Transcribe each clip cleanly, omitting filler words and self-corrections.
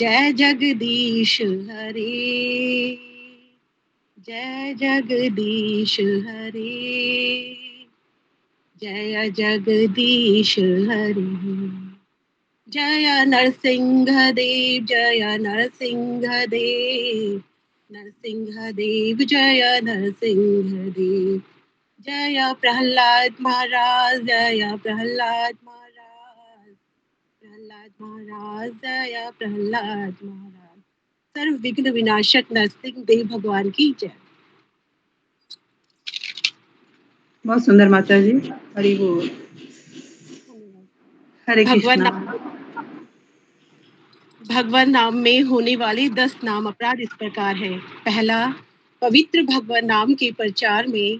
जय जगदीश हरे, जय जगदीश हरे, जय जगदीश हरे। जय नरसिंह देव, जय नरसिंह देव, नरसिंह देव जय नरसिंह देव। जय प्रहलाद महाराज, जय प्रहलाद महाराज, प्रहलाद महाराज, जय प्रहलाद महाराज। सर्व विघ्न विनाशक नरसिंह देव भगवान की जय। बहुत सुंदर माता जी, हरि बोल। हरे कृष्णा। भगवान नाम में होने वाले 10 नाम अपराध इस प्रकार है। पहला, पवित्र भगवान नाम के प्रचार में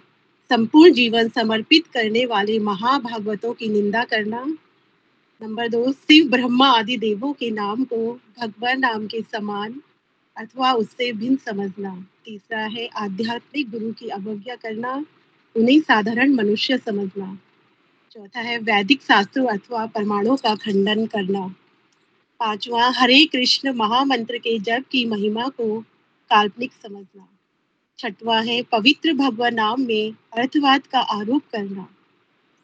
संपूर्ण जीवन समर्पित करने वाले महाभागवतों की निंदा करना। नंबर 2, शिव ब्रह्मा आदि देवों के नाम को भगवान नाम के समान अथवा उससे भिन्न समझना। तीसरा है आध्यात्मिक गुरु की अवज्ञा करना, उन्हें साधारण मनुष्य समझना। चौथा है वैदिक शास्त्रों अथवा प्रमाणों का खंडन करना। पांचवा, हरे कृष्ण महामंत्र के जप की महिमा को काल्पनिक समझना। छठवां है पवित्र भगवान नाम में अर्थवाद का आरोप करना।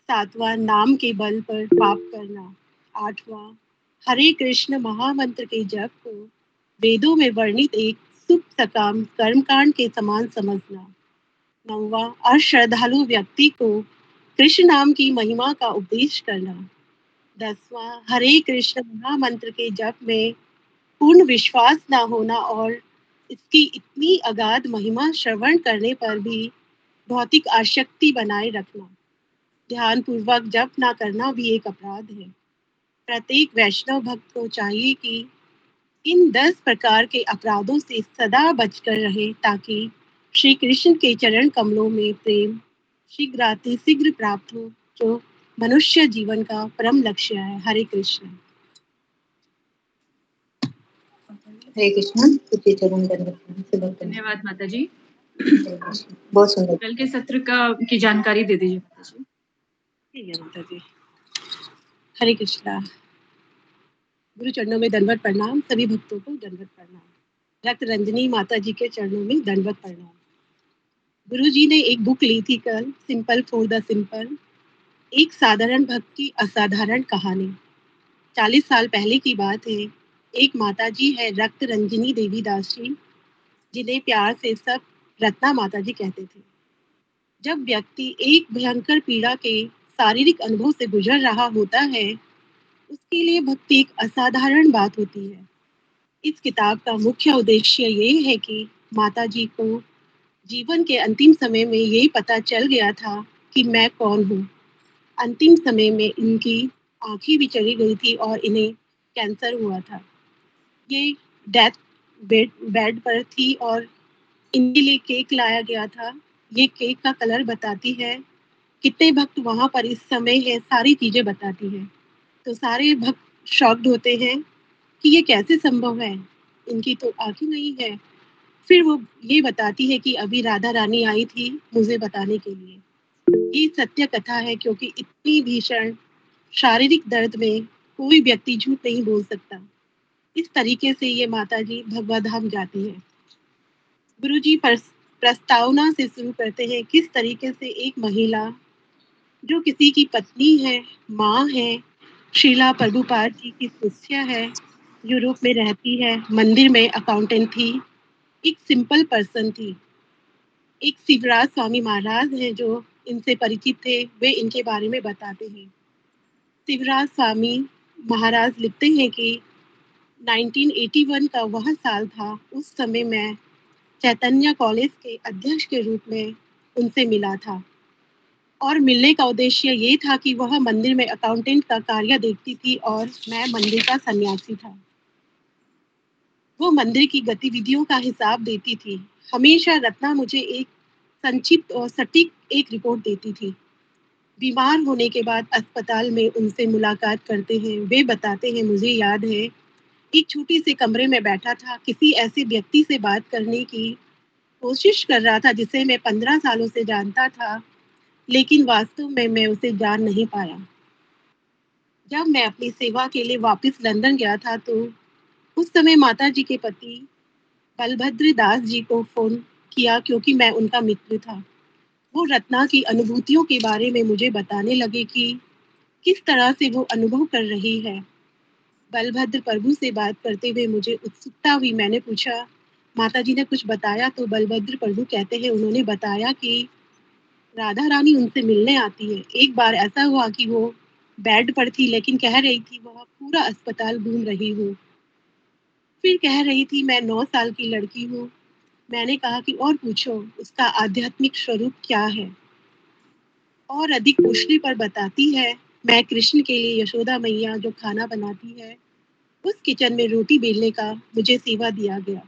सातवां, नाम के बल पर पाप करना। आठवां, हरे कृष्ण महामंत्र के जप को वेदों में वर्णित एक शुभ सकाम कर्मकांड के समान समझना। नौवां, अश्रद्धालु व्यक्ति को कृष्ण नाम की महिमा का उपदेश करना। 10वां, हरे कृष्ण महामंत्र के जप में पूर्ण विश्वास न होना और इसकी इतनी अगाध महिमा श्रवण करने पर भी भौतिक आसक्ति बनाए रखना। ध्यान पूर्वक जप न करना भी एक अपराध है। प्रत्येक वैष्णव भक्त को चाहिए कि इन 10 प्रकार के अपराधों से सदा बचकर रहे ताकि श्री कृष्ण के चरण कमलों में प्रेम शीघ्रातिशीघ्र प्राप्त हो, जो मनुष्य जीवन का परम लक्ष्य है। हरे कृष्ण। हरे कृष्णा। धन्यवाद माता जी। बहुत सुंदर। कल के सत्र की जानकारी दे दीजिए माता जी। ठीक है माता जी। हरे कृष्णा। गुरु चरणों में दंडवत प्रणाम। सभी भक्तों को दंडवत प्रणाम। रक्त रंजनी माता जी के चरणों में दंडवत प्रणाम। गुरु जी ने एक बुक ली थी कल, सिंपल फॉर द सिंपल, एक साधारण भक्त की असाधारण कहानी। 40 साल पहले की बात है। एक माता जी है रक्त रंजनी देवी दास जी, जिन्हें प्यार से सब रत्ना माता जी कहते थे। जब व्यक्ति एक भयंकर पीड़ा के शारीरिक अनुभव से गुजर रहा होता है, उसके लिए भक्ति एक असाधारण बात होती है। इस किताब का मुख्य उद्देश्य ये है कि माता जी को जीवन के अंतिम समय में ये पता चल गया था कि मैं कौन हूँ। अंतिम समय में इनकी आंखें भी चली गई थी और इन्हें कैंसर हुआ था। ये डेथ बेड पर थी और इनके लिए केक लाया गया था। ये केक का कलर बताती है, कितने भक्त वहाँ पर इस समय है, सारी चीज़ें बताती है। तो सारे भक्त शॉक्ड होते हैं कि ये कैसे संभव है, इनकी तो आंखें नहीं है। फिर वो ये बताती है कि अभी राधा रानी आई थी मुझे बताने के लिए। ये सत्य कथा है, क्योंकि इतनी भीषण शारीरिक दर्द में कोई व्यक्ति झूठ नहीं बोल सकता। इस तरीके से ये माता जी भगवत धाम जाती है। गुरु जी प्रस्तावना से शुरू करते हैं, किस तरीके से एक महिला जो किसी की पत्नी है, माँ है, शीला प्रभुपाद जी की शिष्या है, यूरोप में रहती है, मंदिर में अकाउंटेंट थी, एक सिंपल पर्सन थी। एक शिवराज स्वामी महाराज हैं जो इनसे परिचित थे, वे इनके बारे में बताते हैं। शिवराज स्वामी महाराज लिखते हैं कि 1981 का वह साल था। उस समय मैं चैतन्य कॉलेज के अध्यक्ष के रूप में उनसे मिला था और मिलने का उद्देश्य ये था कि वह मंदिर में अकाउंटेंट का कार्य देखती थी और मैं मंदिर का सन्यासी था। वो मंदिर की गतिविधियों का हिसाब देती थी। हमेशा रत्ना मुझे एक संक्षिप्त और सटीक एक रिपोर्ट देती थी। बीमार होने के बाद अस्पताल में उनसे मुलाकात करते हैं। वे बताते हैं, मुझे याद है एक छोटी से कमरे में बैठा था, किसी ऐसे व्यक्ति से बात करने की कोशिश कर रहा था जिसे मैं 15 सालों से जानता था, लेकिन वास्तव में मैं उसे जान नहीं पाया। जब मैं अपनी सेवा के लिए वापस लंदन गया था तो उस समय माता जी के पति बलभद्र दास जी को फोन किया क्योंकि मैं उनका मित्र था। वो रत्ना की अनुभूतियों के बारे में मुझे बताने लगे कि किस तरह से वो अनुभव कर रही है। बलभद्र प्रभु से बात करते हुए मुझे उत्सुकता हुई। मैंने पूछा, माता जी ने कुछ बताया? तो बलभद्र प्रभु कहते हैं, उन्होंने बताया कि राधा रानी उनसे मिलने आती है। एक बार ऐसा हुआ कि वो बेड पर थी लेकिन कह रही थी वह पूरा अस्पताल घूम रही हूँ। फिर कह रही थी मैं 9 साल की लड़की हूँ। मैंने कहा कि और पूछो, उसका आध्यात्मिक स्वरूप क्या है? और अधिक पूछने पर बताती है, मैं कृष्ण के लिए यशोदा मैया जो खाना बनाती है उस किचन में रोटी बेलने का मुझे सेवा दिया गया।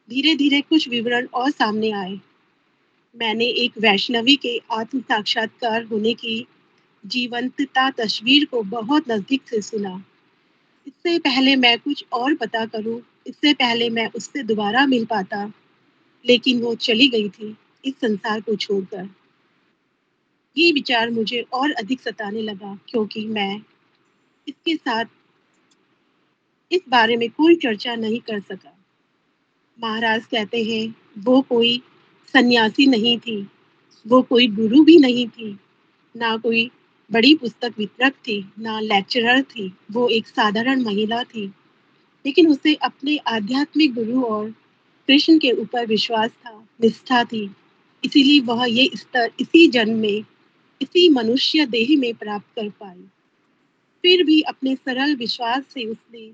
धीरे धीरे कुछ विवरण और सामने आए। मैंने एक वैष्णवी के आत्म साक्षात्कार होने की जीवंतता तस्वीर को बहुत नजदीक से सुना। इससे पहले मैं कुछ और पता करूं, इससे पहले मैं उससे दोबारा मिल पाता, लेकिन वो चली गई थी इस संसार को छोड़कर। ये विचार मुझे और अधिक सताने लगा क्योंकि मैं इसके साथ इस बारे में कोई चर्चा नहीं कर सका। महाराज कहते हैं, वो कोई सन्यासी नहीं थी, वो कोई गुरु भी नहीं थी, ना कोई बड़ी पुस्तक वितरक थी, ना लेक्चरर थी। वो एक साधारण महिला थी, लेकिन उसे अपने आध्यात्मिक गुरु और कृष्ण के ऊपर विश्वास था, निष्ठा थी। इसीलिए वह ये स्तर इसी जन्म में, इसी मनुष्य देह में प्राप्त कर पाई। फिर भी अपने सरल विश्वास से उसने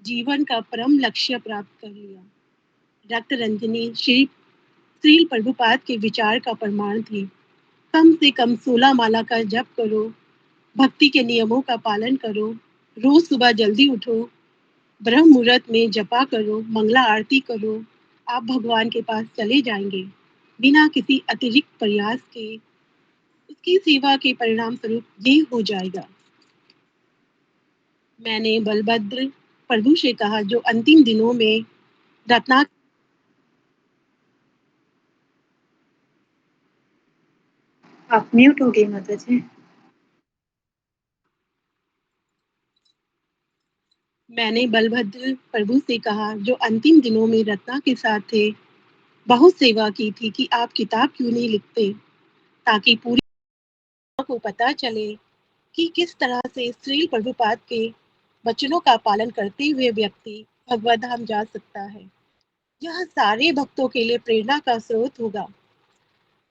जीवन का परम लक्ष्य प्राप्त कर लिया। रक्त रंजनी श्री प्रभुपाद के विचार का प्रमाण थी। कम से कम 16 माला का जप करो, भक्ति के नियमों का पालन करो, रोज सुबह जल्दी उठो, ब्रह्म मुहूर्त में जपा करो, मंगला आरती करो, आप भगवान के पास चले जाएंगे। बिना किसी अतिरिक्त प्रयास के उसकी सेवा के परिणाम स्वरूप ये हो जाएगा। मैंने बलभद्र प्रभु से कहा, जो अंतिम दिनों में रत्ना आप म्यूट हो गई माता जी। मैंने बलभद्र प्रभु से कहा, जो अंतिम दिनों में रत्ना के साथ थे, बहुत सेवा की थी कि आप किताब क्यों नहीं लिखते, ताकि पूरी दुनिया को पता चले कि किस तरह से श्री प्रभुपाद के वचनों का पालन करते हुए व्यक्ति भगवत धाम जा सकता है। यह सारे भक्तों के लिए प्रेरणा का स्रोत होगा।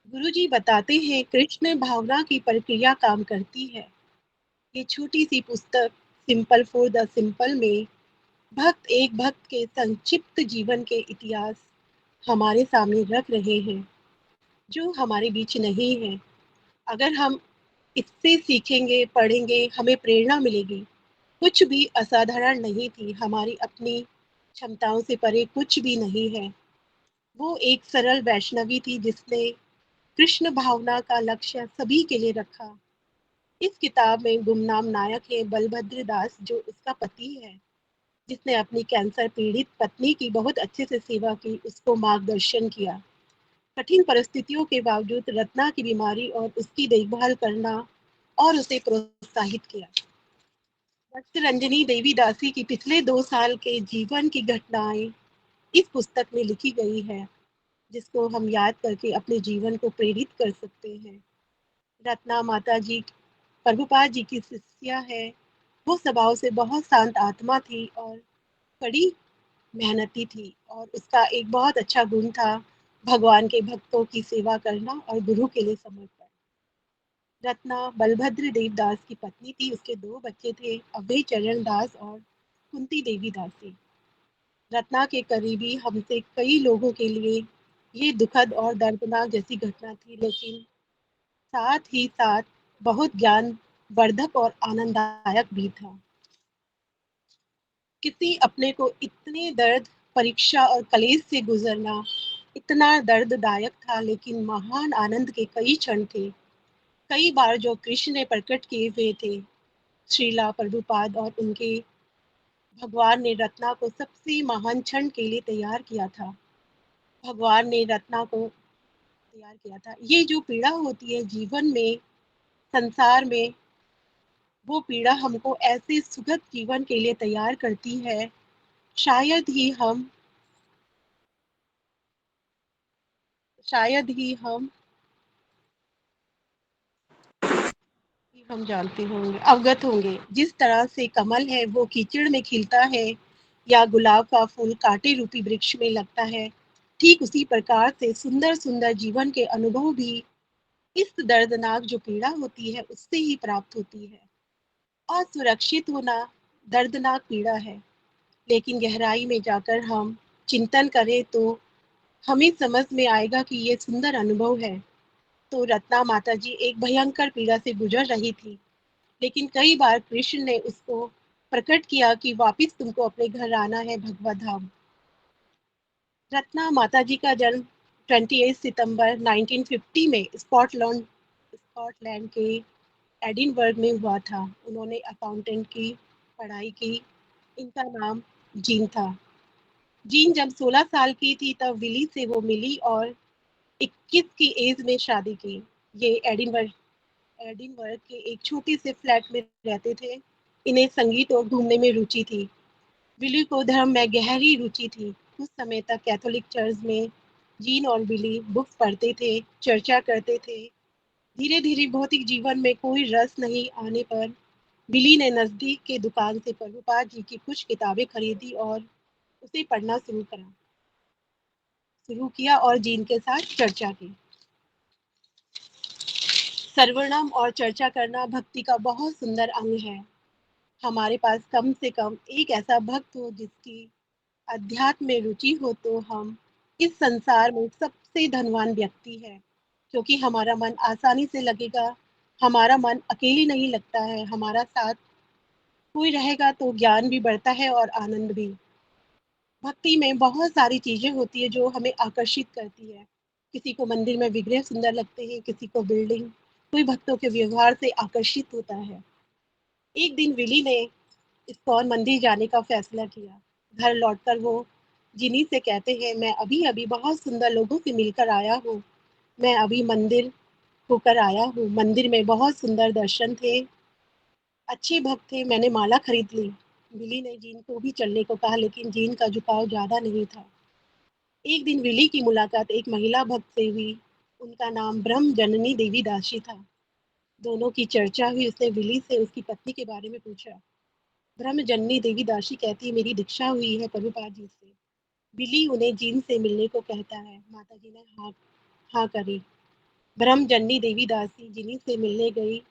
गुरुजी बताते हैं, कृष्ण भावना की प्रक्रिया काम करती है। ये छोटी सी पुस्तक सिंपल फॉर द सिंपल में भक्त एक भक्त के संक्षिप्त जीवन के इतिहास हमारे सामने रख रहे हैं, जो हमारे बीच नहीं है। अगर हम इससे सीखेंगे, पढ़ेंगे, हमें प्रेरणा मिलेगी। कुछ भी असाधारण नहीं थी, हमारी अपनी क्षमताओं से परे कुछ भी नहीं है। वो एक सरल वैष्णवी थी जिसने कृष्ण भावना का लक्ष्य सभी के लिए रखा। इस किताब में गुमनाम नायक है बलभद्र दास, जो उसका पति है, जिसने अपनी कैंसर पीड़ित पत्नी की बहुत अच्छे से सेवा की, उसको मार्गदर्शन किया। कठिन परिस्थितियों के बावजूद रत्ना की बीमारी और उसकी देखभाल करना और उसे प्रोत्साहित किया। भक्त रंजनी देवी दासी की पिछले 2 साल के जीवन की घटनाएं इस पुस्तक में लिखी गई है, जिसको हम याद करके अपने जीवन को प्रेरित कर सकते हैं। रत्ना माता जी प्रभुपाद जी की शिष्या है। वो स्वभाव से बहुत शांत आत्मा थी और कड़ी मेहनती थी, और उसका एक बहुत अच्छा गुण था भगवान के भक्तों की सेवा करना और गुरु के लिए समर्पण। रत्ना बलभद्र देवदास की पत्नी थी। उसके 2 बच्चे थे, अभय चरण दास और कुंती देवी दासी। रत्ना के करीबी हमसे कई लोगों के लिए ये दुखद और दर्दनाक जैसी घटना थी, लेकिन साथ ही साथ बहुत ज्ञान वर्धक और आनंददायक भी था। किसी अपने को इतने दर्द, परीक्षा और कलेश से गुजरना इतना दर्ददायक था, लेकिन महान आनंद के कई क्षण थे। कई बार जो कृष्ण ने प्रकट किए हुए थे, श्रीला प्रभुपाद और उनके भगवान ने रत्ना को सबसे महान क्षण के लिए तैयार किया था। भगवान ने रत्ना को तैयार किया था। ये जो पीड़ा होती है जीवन में, संसार में, वो पीड़ा हमको ऐसे सुखद जीवन के लिए तैयार करती है शायद ही हम जानते होंगे, अवगत होंगे। जिस तरह से कमल है वो कीचड़ में खिलता है या गुलाब का फूल कांटे रूपी वृक्ष में लगता है, ठीक उसी प्रकार से सुंदर सुंदर जीवन के अनुभव भी इस दर्दनाक जो पीड़ा होती है उससे ही प्राप्त होती है। असुरक्षित होना दर्दनाक पीड़ा है, लेकिन गहराई में जाकर हम चिंतन करें तो हमें समझ में आएगा कि ये सुंदर अनुभव है। तो रत्ना माता जी एक भयंकर पीड़ा से गुजर रही थी, लेकिन कई बार कृष्ण ने उसको प्रकट किया कि वापिस तुमको अपने घर आना है भगवत धाम। रत्ना माता जी का जन्म 28 सितंबर 1950 में स्कॉटलैंड के एडिनबर्ग में हुआ था। उन्होंने अकाउंटेंट की पढ़ाई की। इनका नाम जीन था। जीन जब 16 साल की थी तब विली से वो मिली और 21 की एज में शादी की। ये एडिनबर्ग के एक छोटे से फ्लैट में रहते थे। इन्हें संगीत और घूमने में रुचि थी। विली को धर्म में गहरी रुचि थी। कुछ समय तक कैथोलिक चर्च में जीन और विली बुक्स पढ़ते थे, चर्चा करते थे। धीरे धीरे भौतिक जीवन में कोई रस नहीं आने पर बिली ने नजदीक के दुकान से प्रभुपाद जी की कुछ किताबें खरीदी और उसे पढ़ना शुरू किया और जीन के साथ चर्चा की। सर्वनाम और चर्चा करना भक्ति का बहुत सुंदर अंग है। हमारे पास कम से कम एक ऐसा भक्त हो जिसकी अध्यात्म में रुचि हो तो हम इस संसार में सबसे धनवान व्यक्ति है, क्योंकि हमारा मन आसानी से लगेगा। हमारा मन अकेले नहीं लगता है, हमारा साथ कोई रहेगा तो ज्ञान भी बढ़ता है और आनंद भी। भक्ति में बहुत सारी चीजें होती है जो हमें आकर्षित करती है। किसी को मंदिर में विग्रह सुंदर लगते हैं, किसी को बिल्डिंग, कोई भक्तों के व्यवहार से आकर्षित होता है। एक दिन विली ने इस्कॉन मंदिर जाने का फैसला किया। घर लौटकर वो जिनी से कहते हैं, मैं अभी अभी बहुत सुंदर लोगों से मिलकर आया हूँ। मैं अभी मंदिर होकर आया हूँ। मंदिर में बहुत सुंदर दर्शन थे, अच्छे भक्त थे। मैंने माला खरीद ली। विली ने जीन को भी चलने को कहा, लेकिन जीन का झुकाव ज्यादा नहीं था। एक दिन विली की मुलाकात एक महिला भक्त से हुई। उनका नाम ब्रह्म जननी देवी दासी था। दोनों की चर्चा हुई। उसने विली से उसकी पत्नी के बारे में पूछा। ब्रह्म जननी देवी दासी कहती, मेरी दीक्षा हुई है प्रभुपाद जी से। बिली उन्हें जीन से मिलने को कहता है। माता जी ने हाँ करी। ब्रह्म जननी देवी दासी जिनी से मिलने गई।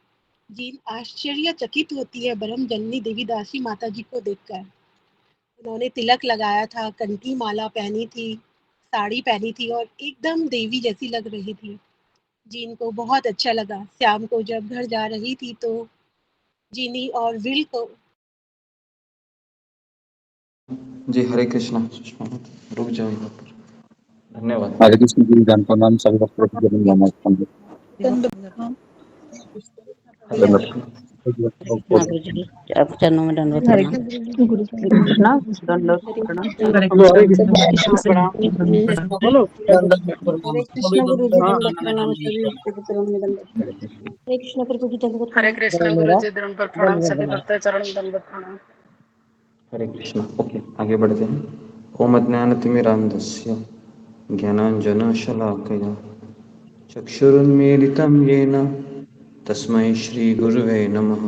जीन आश्चर्यचकित होती है ब्रह्म जननी देवी दासी माता जी को देखकर। उन्होंने तिलक लगाया था, कंठी माला पहनी थी, साड़ी पहनी थी और एकदम देवी जैसी लग रही थी। जीन को बहुत अच्छा लगा। शाम को जब घर जा रही थी तो जीनी और विल को जी हरे कृष्णा। सुषमा रुक जाओ यहाँ पर, धन्यवाद। हरे कृष्ण जी, जान प्रणाम सभी भक्तों को जन्म नमस्कार। हरे कृष्ण। कृष्णा गुरु जी आप चरणों में दंडवत हरे प्रणाम। कृष्ण गुरु जी। कृष्णा दंडवत प्रणाम। हरे कृष्णा प्रणाम। बोलो हरे कृष्ण गुरु जी हाँ। दंडवत प्रणाम। सभी भक्तों के चरणों में दंडवत प्रणाम। हरे कृष्ण प्रभु जी दंडवत हरे प्रणाम। कृष्ण गुरु जी दंड पर प्रणाम। सभी भक्त चरण दंडवत प्रणाम। हरे कृष्ण। ओके, आगे बढ़ते हैं। ओम अज्ञानतिमिरान्धस्य ज्ञानाञ्जनशलाकया चक्षुरुन्मीलितं येन तस्मै श्रीगुरुवे नमः।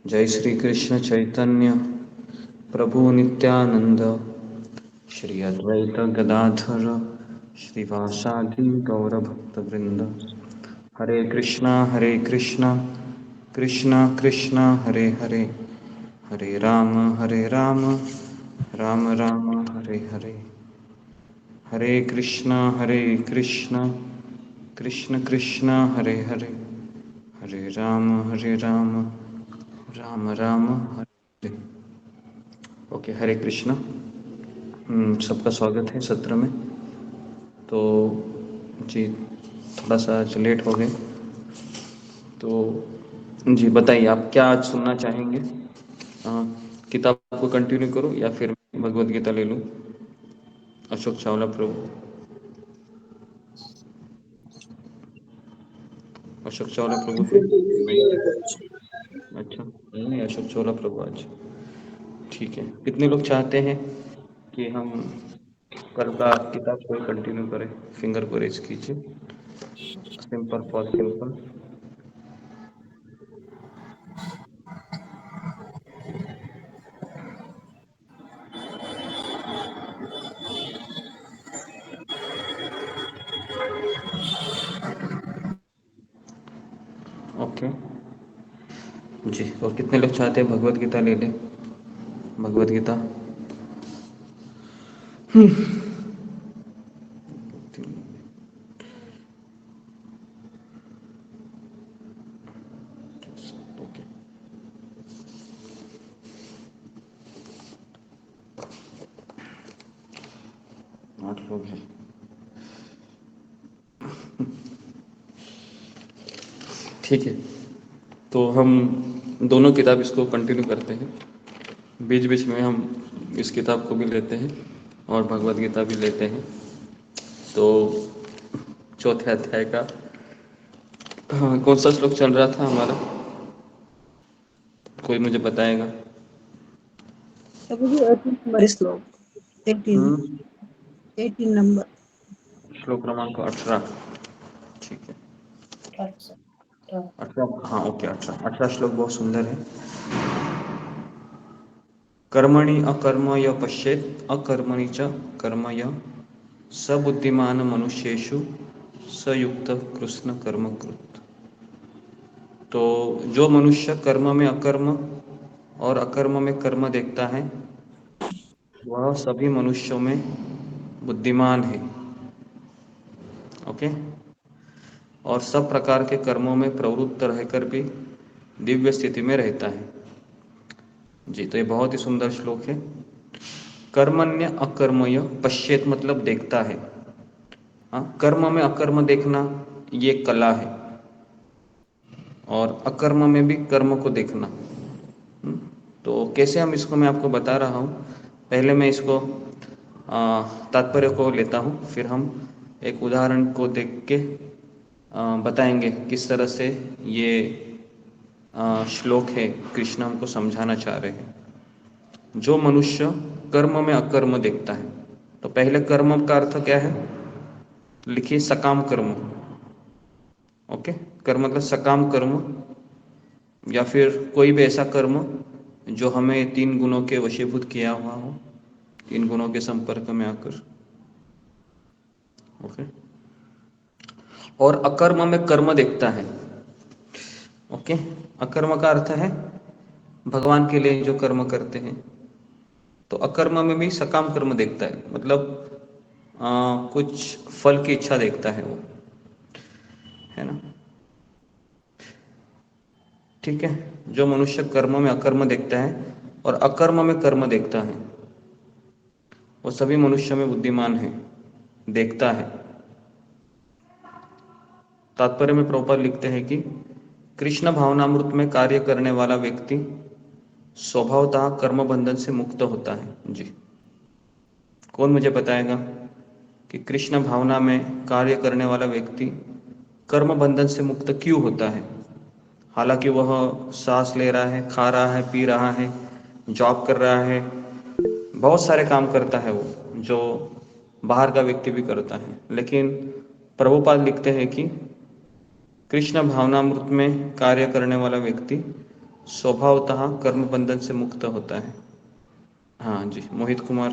जय श्री कृष्ण चैतन्य प्रभु नित्यानंद श्री अद्वैत गदाधर श्रीवासादि गौरभक्तवृंद। हरे कृष्णा कृष्णा कृष्णा हरे हरे, हरे राम राम राम हरे हरे। हरे कृष्णा कृष्णा कृष्ण हरे हरे, हरे राम राम राम हरे हरे। ओके, हरे कृष्णा। सबका स्वागत है सत्र में। तो जी थोड़ा सा आज लेट हो गए, तो जी बताइए आप क्या आज सुनना चाहेंगे। किताब को कंटिन्यू करूं या फिर भगवत गीता ले लूं। अशोक चावला प्रभु, अशोक चावला प्रभु है? नहीं, अच्छा नहीं, अशोक चावला प्रभु आज। ठीक है, कितने लोग चाहते हैं कि हम कल का किताब को कंटिन्यू करें? फिंगर को रेज कीजिए। Simple for simple. ओके जी। और कितने लोग चाहते हैं भगवत गीता ले लें? भगवत गीता ओके, 8 लोग हैं। ठीक है, तो हम दोनों किताब इसको कंटिन्यू करते हैं। बीच बीच में हम इस किताब को भी लेते हैं और भगवत गीता भी लेते हैं। तो चौथे अध्याय का कौन सा श्लोक चल रहा था हमारा? कोई मुझे बताएगा? प्रभु जी 18 नंबर श्लोक 18 नंबर। श्लोक क्रमांक 18। ठीक है, 18। हाँ ओके, 18 श्लोक बहुत सुंदर है। कर्मणि अकर्म य पश्येत् अकर्मणि च कर्म य स बुद्धिमान मनुष्येषु स युक्त कृष्ण कर्म कृत। तो जो मनुष्य कर्म में अकर्म और अकर्म में कर्म देखता है वह सभी मनुष्यों में बुद्धिमान है। ओके। और सब प्रकार के कर्मों में प्रवृत्त रहकर भी दिव्य स्थिति में रहता है। जी, तो ये बहुत ही सुंदर श्लोक है। कर्मण्य अकर्मय पश्येत मतलब देखता है। हाँ, कर्म में अकर्म देखना ये कला है और अकर्म में भी कर्म को देखना। तो कैसे हम इसको मैं आपको बता रहा हूँ। पहले मैं इसको तात्पर्य को लेता हूँ, फिर हम एक उदाहरण को देख के बताएंगे किस तरह से ये श्लोक है कृष्ण हमको समझाना चाह रहे हैं। जो मनुष्य कर्म में अकर्म देखता है, तो पहले कर्म का अर्थ क्या है? लिखिए सकाम कर्म। ओके, कर्म मतलब सकाम कर्म या फिर कोई भी ऐसा कर्म जो हमें 3 गुणों के वशीभूत किया हुआ हो, 3 गुणों के संपर्क में आकर। ओके। और अकर्म में कर्म देखता है। ओके, अकर्म का अर्थ है भगवान के लिए जो कर्म करते हैं। तो अकर्म में भी सकाम कर्म देखता है, मतलब कुछ फल की इच्छा देखता है वो, है ना। ठीक है, जो मनुष्य कर्म में अकर्म देखता है और अकर्म में कर्म देखता है वो सभी मनुष्य में बुद्धिमान है, देखता है। तात्पर्य में प्रभुपाद लिखते हैं कि कृष्ण भावनामृत में कार्य करने वाला व्यक्ति स्वभावतः कर्म बंधन से मुक्त होता है। जी, कौन मुझे बताएगा कि कृष्ण भावना में कार्य करने वाला व्यक्ति कर्म बंधन से मुक्त क्यों होता है? हालांकि वह सांस ले रहा है, खा रहा है, पी रहा है, जॉब कर रहा है, बहुत सारे काम करता है वो, जो बाहर का व्यक्ति भी करता है। लेकिन प्रभुपाद लिखते हैं कि कृष्ण भावनामृत में कार्य करने वाला व्यक्ति स्वभावतः कर्म बंधन से मुक्त होता है। हाँ जी, मोहित कुमार।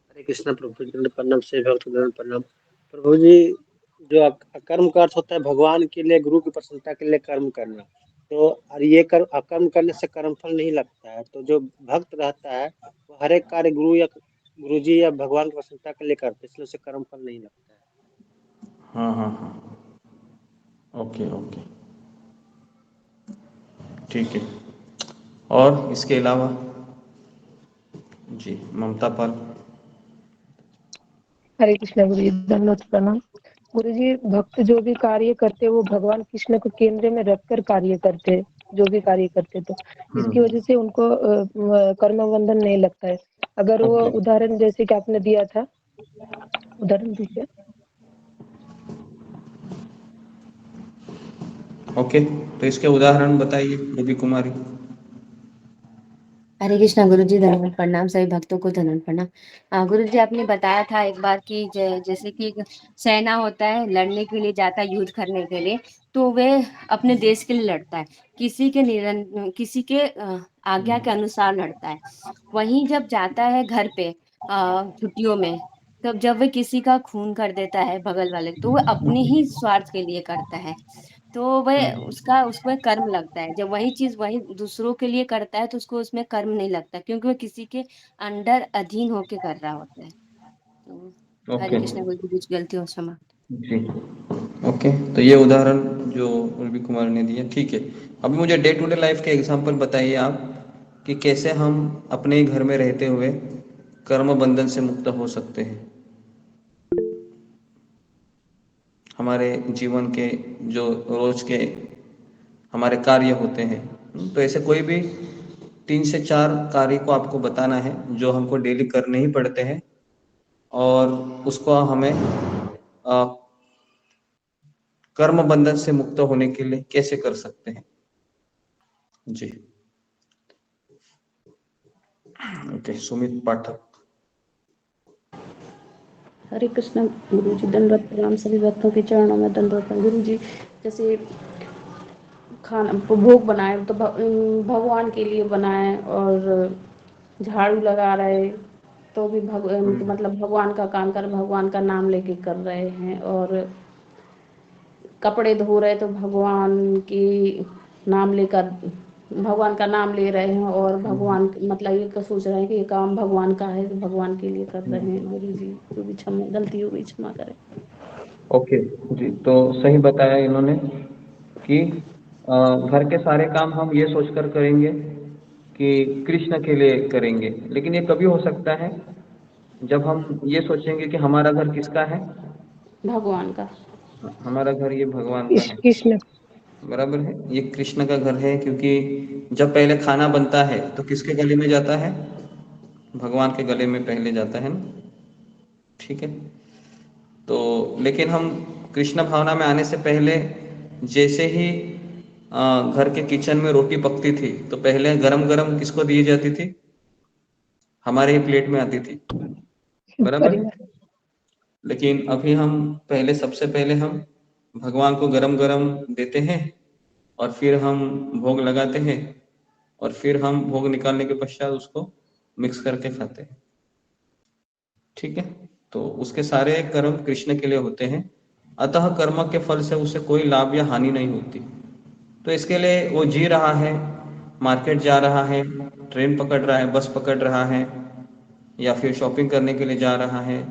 हरे कृष्णा प्रभु जी, दंड प्रणाम से भक्त दंड प्रणाम। प्रभु जी, जो अकर्म का अर्थ होता है भगवान के लिए, गुरु की प्रसन्नता के लिए कर्म करना। तो और ये अकर्म करने से कर्म फल नहीं लगता है। तो जो भक्त रहता है वो हर एक कार्य गुरु जी या भगवान की प्रसन्नता के लिए करते हैं, इसलिए उसे कर्म फल नहीं लगता है। हाँ हाँ हाँ, ओके ओके, ठीक है। और इसके अलावा जी ममता पाल। हरे कृष्णा गुरु जी, दंडवत प्रणाम। गुरु जी, भक्त जो भी कार्य करते वो भगवान कृष्ण को केंद्र में रखकर कार्य करते, जो भी कार्य करते, तो इसकी वजह से उनको कर्म बंधन नहीं लगता है। अगर वो ओके उदाहरण जैसे कि आपने दिया था, उदाहरण दीजिए। ओके, तो इसके उदाहरण बताइए रूबी कुमारी। हरे कृष्णा गुरु जी, धन्यवाद प्रणाम। सभी भक्तों को धन्यवाद प्रणाम। गुरु जी, आपने बताया था एक बार कि जैसे कि एक सेना होता है, लड़ने के लिए जाता है, युद्ध करने के लिए, तो वे अपने देश के लिए लड़ता है, किसी के आज्ञा के अनुसार लड़ता है। वहीं जब जाता है घर पे छुट्टियों में, तब जब वह किसी का खून कर देता है बगल वाले, तो वह अपने ही स्वार्थ के लिए करता है। तो वह उसको एक कर्म लगता है। जब वही चीज वही दूसरों के लिए करता है तो उसको उसमें कर्म नहीं लगता, क्योंकि वह किसी के अंडर अधीन होके कर रहा होता है। तो हरे ओके कृष्ण गुरु जी, कुछ गलती हो क्षमा। जी। ओके, तो ये उदाहरण जो उर्वी कुमार ने दिया, ठीक है। अभी मुझे डे टू डे लाइफ के एग्जांपल बताइए आप कि कैसे हम अपने ही घर में रहते हुए कर्म बंधन से मुक्त हो सकते हैं। हमारे जीवन के जो रोज के हमारे कार्य होते हैं, तो ऐसे कोई भी 3 से 4 कार्य को आपको बताना है जो हमको डेली करने ही पड़ते हैं, और उसको हमें कर्म बंधन से मुक्त होने के लिए कैसे कर सकते हैं। जी ओके, सुमित पाठक। हरे कृष्ण गुरु जी, दंडवत प्रणाम। सभी भक्तों के चरणों में दंडवत प्रणाम। गुरु जी, जैसे खाना भोग बनाए तो भगवान के लिए बनाए, और झाड़ू लगा रहे तो भी मतलब भगवान का काम कर, भगवान का नाम लेके कर रहे हैं, और कपड़े धो रहे तो भगवान की नाम लेकर भगवान का नाम ले रहे हैं, और भगवान मतलब ये सोच रहे हैं कि ये काम भगवान का है, तो भगवान के लिए कर रहे हैं। गुरु जी, जो भी क्षमा गलती हो गई क्षमा करें। ओके जी, तो सही बताया इन्होंने कि घर के सारे काम हम ये सोचकर करेंगे कि कृष्ण के लिए करेंगे, लेकिन ये कभी हो सकता है जब हम ये सोचेंगे कि हमारा घर किसका है, भगवान का। हमारा घर ये भगवान का है। कृष्ण। बराबर है, ये कृष्ण का घर है, क्योंकि जब पहले खाना बनता है तो किसके गले में जाता है, भगवान के गले में पहले जाता है ना। ठीक है, तो लेकिन हम कृष्ण भावना में आने से पहले जैसे ही घर के किचन में रोटी पकती थी तो पहले गरम गरम किसको दी जाती थी, हमारे ही प्लेट में आती थी। बराबर है, परिवार। लेकिन अभी हम पहले सबसे पहले हम भगवान को गरम गरम देते हैं, और फिर हम भोग लगाते हैं, और फिर हम भोग निकालने के पश्चात उसको मिक्स करके खाते हैं। ठीक है, तो उसके सारे कर्म कृष्ण के लिए होते हैं, अतः कर्म के फल से उसे कोई लाभ या हानि नहीं होती। तो इसके लिए वो जी रहा है, मार्केट जा रहा है, ट्रेन पकड़ रहा है, बस पकड़ रहा है, या फिर शॉपिंग करने के लिए जा रहा है,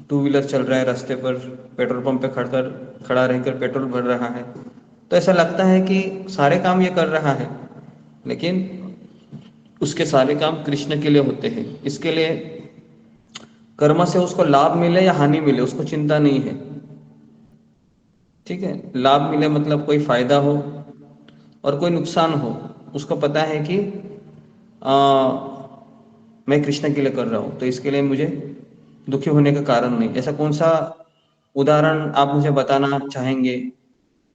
टू व्हीलर चल रहा है रास्ते पर, पेट्रोल पंप पे खड़ा रहकर पेट्रोल भर रहा है, तो ऐसा लगता है कि सारे काम ये कर रहा है, लेकिन उसके सारे काम कृष्ण के लिए होते हैं। इसके लिए कर्म से उसको लाभ मिले या हानि मिले उसको चिंता नहीं है। ठीक है, लाभ मिले मतलब कोई फायदा हो और कोई नुकसान हो, उसको पता है कि मैं कृष्ण के लिए कर रहा हूं, तो इसके लिए मुझे दुखी होने का कारण नहीं। ऐसा कौन सा उदाहरण आप मुझे बताना चाहेंगे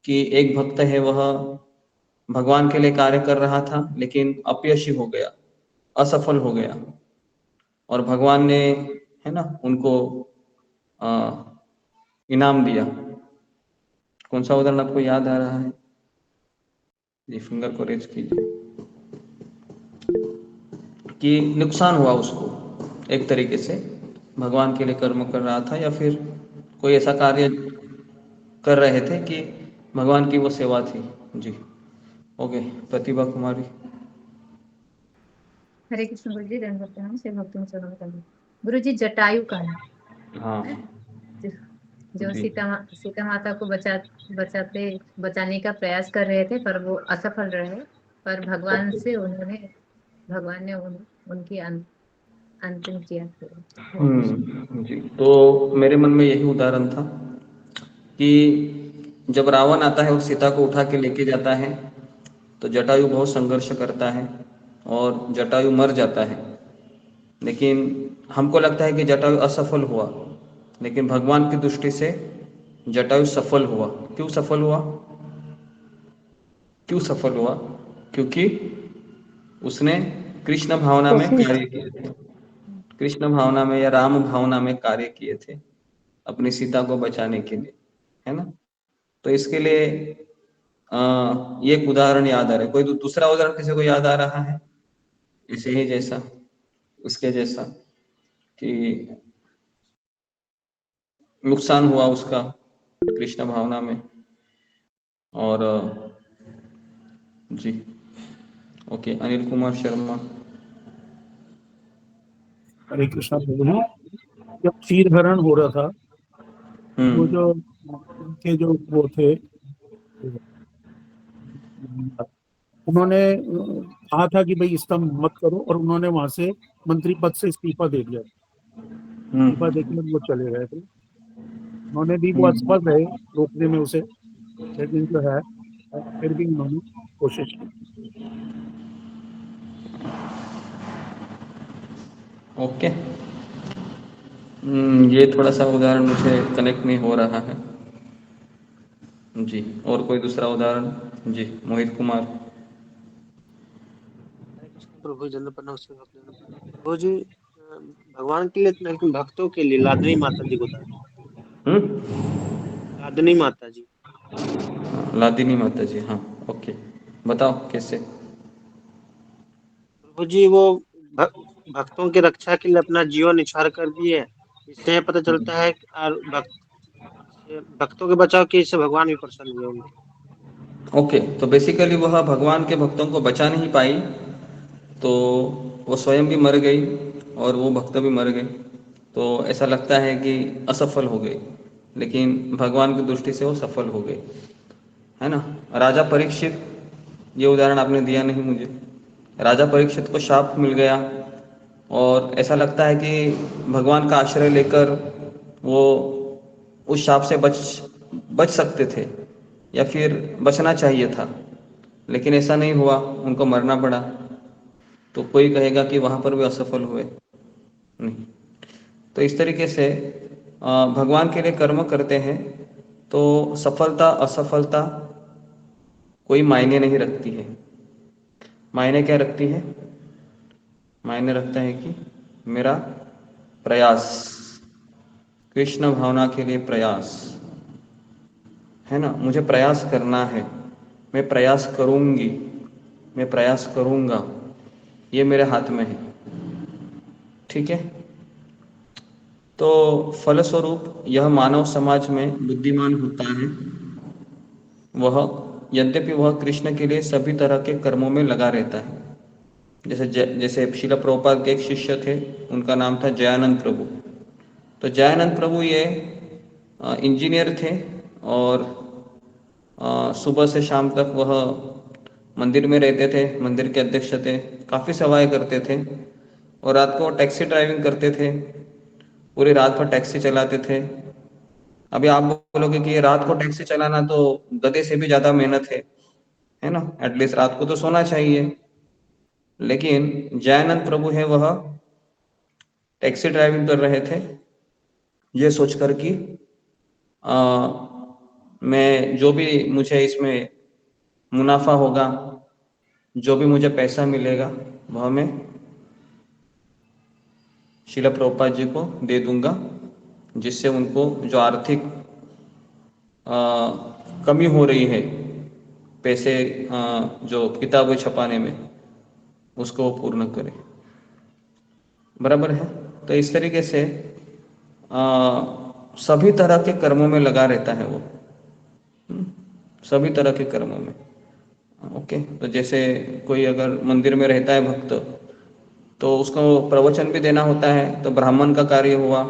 कि एक भक्त है, वह भगवान के लिए कार्य कर रहा था लेकिन अपयशी हो गया, असफल हो गया, और भगवान ने, है ना, उनको इनाम दिया। कौन सा उदाहरण आपको याद आ रहा है? जी फिंगर को रेज कीजिए। कि नुकसान हुआ उसको, एक तरीके से भगवान के लिए कर्म कर रहा था, या फिर कोई ऐसा कार्य कर रहे थे कि भगवान की वो सेवा थी। जी ओके, प्रतिभा कुमारी। हरे कृष्ण गुरु जी, दंडवत प्रणाम। से भक्तों में चरणों में दंडवत। गुरु जी, जटायु का है हाँ जो जी। सीता माता को बचाने का प्रयास कर रहे थे, पर वो असफल रहे। पर भगवान ने उनकी अंतिम क्रिया की। जी, तो मेरे मन में यही उदाहरण था कि जब रावण आता है और सीता को उठा के लेके जाता है, तो जटायु बहुत संघर्ष करता है और जटायु मर जाता है, लेकिन हमको लगता है कि जटायु असफल हुआ, लेकिन भगवान की दृष्टि से जटायु सफल हुआ। क्यों सफल हुआ? क्यों सफल हुआ? क्योंकि उसने कृष्ण भावना में कोशिश कार्य किए थे, कृष्ण भावना में या राम भावना में कार्य किए थे अपनी सीता को बचाने के लिए, है ना। तो इसके लिए ये एक उदाहरण याद आ रहा है। कोई दूसरा उदाहरण किसी को याद आ रहा है इसे ही जैसा, उसके जैसा, कि नुकसान हुआ उसका कृष्ण भावना में? और जी ओके, अनिल कुमार शर्मा। हरे कृष्णा प्रभु जी, जब चीर हरण हो रहा था तो जो उनके जो वो थे, उन्होंने कहा था कि भाई स्तंभ मत करो, और उन्होंने वहां से मंत्री पद से इस्तीफा दे दिया। इस्तीफा देकर वो चले गए थे। उन्होंने भी वो असफल रहे रोकने में उसे, लेकिन जो है फिर भी उन्होंने कोशिश की। ओके, ये थोड़ा सा उदाहरण मुझे कनेक्ट नहीं हो रहा है जी। और कोई दूसरा उदाहरण? जी मोहित कुमार। प्रभु जन प्रणाम से भक्त जन प्रणाम। प्रभु जी भगवान के लिए तो नहीं, लेकिन भक्तों के लिए लादनी माता जी को उदाहरण। लादनी माता जी, लादिनी माता जी, हाँ ओके, बताओ कैसे? प्रभु जी वो भक्तों की रक्षा के लिए अपना जीवन निछावर कर दिए। इससे पता चलता है कि और भक्तों के बचाव के इससे भगवान भी प्रसन्न हुए उनके। ओके, तो बेसिकली वह भगवान के भक्तों को बचा नहीं पाई, तो वो स्वयं भी मर गई और वो भक्त भी मर गए। तो ऐसा लगता है कि असफल हो गए, लेकिन भगवान की दृष्टि से वो सफल हो गए, है ना। राजा परीक्षित, ये उदाहरण आपने दिया नहीं मुझे। राजा परीक्षित को शाप मिल गया और ऐसा लगता है कि भगवान का आश्रय लेकर वो उस शाप से बच सकते थे या फिर बचना चाहिए था, लेकिन ऐसा नहीं हुआ, उनको मरना पड़ा। तो कोई कहेगा कि वहां पर भी असफल हुए? नहीं। तो इस तरीके से भगवान के लिए कर्म करते हैं तो सफलता असफलता कोई मायने नहीं रखती है। मायने क्या रखती है? मायने रखता है कि मेरा प्रयास, कृष्ण भावना के लिए प्रयास, है ना। मुझे प्रयास करना है, मैं प्रयास करूंगी, मैं प्रयास करूंगा, ये मेरे हाथ में है, ठीक है। तो फलस्वरूप यह मानव समाज में बुद्धिमान होता है, वह यद्यपि वह कृष्ण के लिए सभी तरह के कर्मों में लगा रहता है। जैसे शिला प्रभुपाद के एक शिष्य थे, उनका नाम था जयानंद प्रभु। तो जयानंद प्रभु ये इंजीनियर थे और सुबह से शाम तक वह मंदिर में रहते थे, मंदिर के अध्यक्ष थे, काफ़ी सेवाएं करते थे और रात को टैक्सी ड्राइविंग करते थे, पूरी रात भर टैक्सी चलाते थे। अभी आप बोलोगे कि ये रात को टैक्सी चलाना तो गधे से भी ज़्यादा मेहनत है ना, एटलीस्ट रात को तो सोना चाहिए। लेकिन जयानंद प्रभु है वह टैक्सी ड्राइविंग कर रहे थे ये सोचकर कि मैं जो भी मुझे इसमें मुनाफा होगा, जो भी मुझे पैसा मिलेगा, वह मैं शिला प्रभुपाद जी को दे दूंगा, जिससे उनको जो आर्थिक कमी हो रही है पैसे जो किताबें छपाने में, उसको पूर्ण करें। बराबर है। तो इस तरीके से सभी तरह के कर्मों में लगा रहता है वो, सभी तरह के कर्मों में। ओके, तो जैसे कोई अगर मंदिर में रहता है भक्त, तो उसको प्रवचन भी देना होता है, तो ब्राह्मण का कार्य हुआ।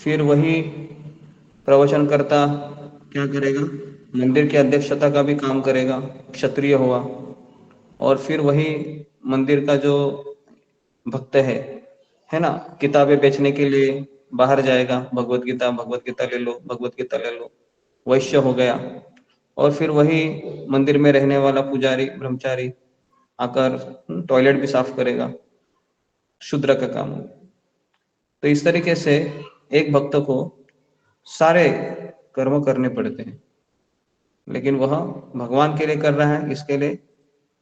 फिर वही प्रवचन करता क्या करेगा? मंदिर की अध्यक्षता का भी काम करेगा, क्षत्रिय हुआ। और फिर वही मंदिर का जो भक्त है ना, किताबें बेचने के लिए बाहर जाएगा, भगवत गीता ले लो, भगवत गीता ले लो, वैश्य हो गया। और फिर वही मंदिर में रहने वाला पुजारी ब्रह्मचारी आकर टॉयलेट भी साफ करेगा, शूद्र का काम। तो इस तरीके से एक भक्त को सारे कर्म करने पड़ते हैं, लेकिन वह भगवान के लिए कर रहा है, इसके लिए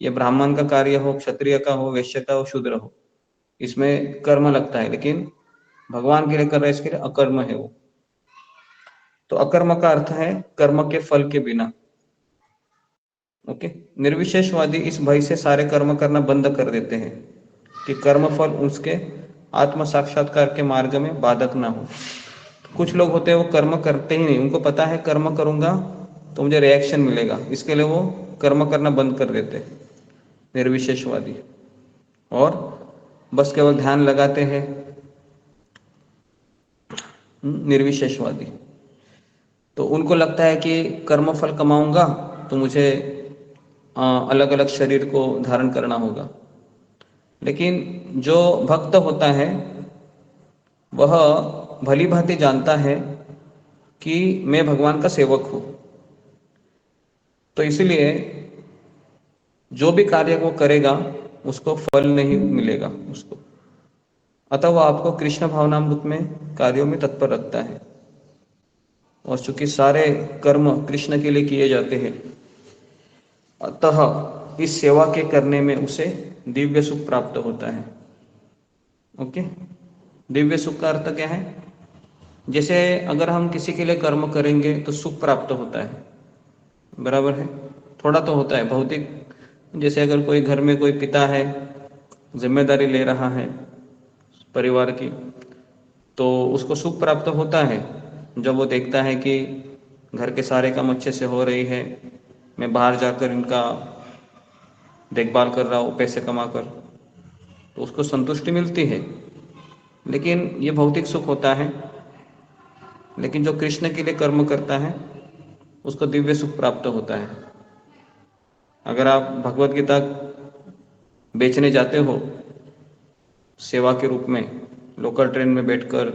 ये ब्राह्मण का कार्य हो, क्षत्रिय का हो, वैश्य का हो, शूद्र हो, इसमें कर्म लगता है, लेकिन भगवान के लिए कर रहे हैं, इसके लिए अकर्म है वो। तो अकर्म का अर्थ है कर्म के फल के बिना। ओके, निर्विशेषवादी इस भय से सारे कर्म करना बंद कर देते हैं कि कर्म फल उसके आत्म साक्षात्कार के मार्ग में बाधक ना हो। कुछ लोग होते हैं वो कर्म करते ही नहीं, उनको पता है कर्म करूंगा तो मुझे रिएक्शन मिलेगा, इसके लिए वो कर्म करना बंद कर देते हैं, निर्विशेषवादी। और बस केवल ध्यान लगाते हैं, निर्विशेषवादी। तो उनको लगता है कि कर्म फल कमाऊंगा तो मुझे अलग अलग शरीर को धारण करना होगा। लेकिन जो भक्त होता है वह भली भांति जानता है कि मैं भगवान का सेवक हूं, तो इसलिए जो भी कार्य वो करेगा उसको फल नहीं मिलेगा उसको, अतः वह आपको कृष्ण भावनामृत में कार्यों में तत्पर रखता है। और चूंकि सारे कर्म कृष्ण के लिए किए जाते हैं, अतः इस सेवा के करने में उसे दिव्य सुख प्राप्त होता है। ओके, दिव्य सुख का अर्थ क्या है? जैसे अगर हम किसी के लिए कर्म करेंगे तो सुख प्राप्त होता है, बराबर है, थोड़ा तो होता है भौतिक। जैसे अगर कोई घर में कोई पिता है, जिम्मेदारी ले रहा है परिवार की, तो उसको सुख प्राप्त होता है जब वो देखता है कि घर के सारे काम अच्छे से हो रही है, मैं बाहर जाकर इनका देखभाल कर रहा हूँ पैसे कमा कर, तो उसको संतुष्टि मिलती है। लेकिन ये भौतिक सुख होता है। लेकिन जो कृष्ण के लिए कर्म करता है उसको दिव्य सुख प्राप्त होता है। अगर आप भगवत गीता बेचने जाते हो सेवा के रूप में, लोकल ट्रेन में बैठकर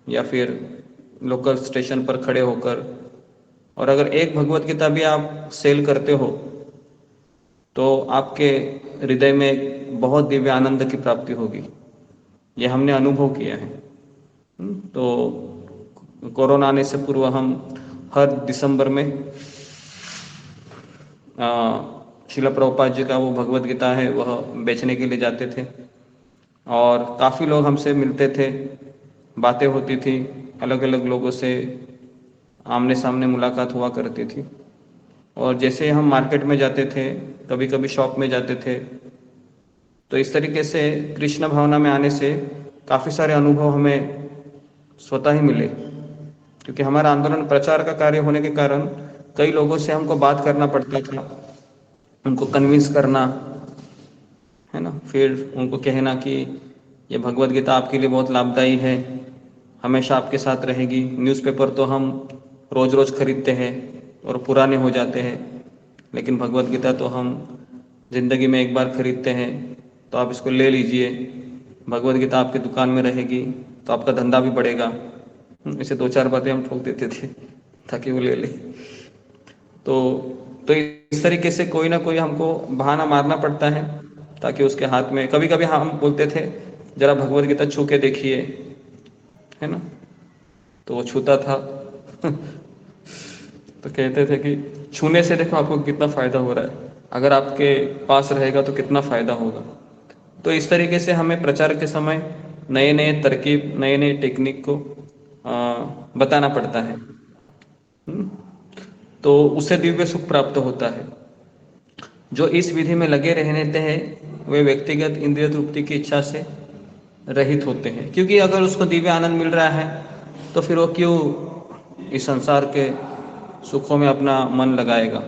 या फिर लोकल स्टेशन पर खड़े होकर, और अगर एक भगवत गीता भी आप सेल करते हो तो आपके हृदय में बहुत दिव्य आनंद की प्राप्ति होगी। ये हमने अनुभव किया है। तो कोरोना आने से पूर्व हम हर दिसंबर में शिला प्रभुपाद जी का वो भगवत गीता है वह बेचने के लिए जाते थे, और काफ़ी लोग हमसे मिलते थे, बातें होती थी, अलग अलग लोगों से आमने सामने मुलाकात हुआ करती थी। और जैसे हम मार्केट में जाते थे, कभी कभी शॉप में जाते थे, तो इस तरीके से कृष्ण भावना में आने से काफ़ी सारे अनुभव हमें स्वतः ही मिले। क्योंकि हमारा आंदोलन प्रचार का कार्य होने के कारण कई लोगों से हमको बात करना पड़ता था, उनको कन्विंस करना है ना, फिर उनको कहना कि ये भगवत गीता आपके लिए बहुत लाभदायी है, हमेशा आपके साथ रहेगी। न्यूज़पेपर तो हम रोज रोज खरीदते हैं और पुराने हो जाते हैं, लेकिन भगवत गीता तो हम जिंदगी में एक बार खरीदते हैं, तो आप इसको ले लीजिए, भगवत गीता आपकी दुकान में रहेगी तो आपका धंधा भी बढ़ेगा। ऐसे दो चार बातें हम ठोक देते थे ताकि वो ले ले। तो इस तरीके से कोई ना कोई हमको बहाना मारना पड़ता है ताकि उसके हाथ में, कभी कभी हम बोलते थे जरा भगवत गीता छू के देखिए, है ना, तो वो छूता था तो कहते थे कि छूने से देखो आपको कितना फायदा हो रहा है, अगर आपके पास रहेगा तो कितना फायदा होगा। तो इस तरीके से हमें प्रचार के समय नए नए तरकीब, नए नए टेक्निक को बताना पड़ता है। तो उससे दिव्य सुख प्राप्त होता है। जो इस विधि में लगे रहते हैं वे व्यक्तिगत इंद्रिय तृप्ति की इच्छा से रहित होते हैं, क्योंकि अगर उसको दिव्य आनंद मिल रहा है तो फिर वो क्यों इस संसार के सुखों में अपना मन लगाएगा।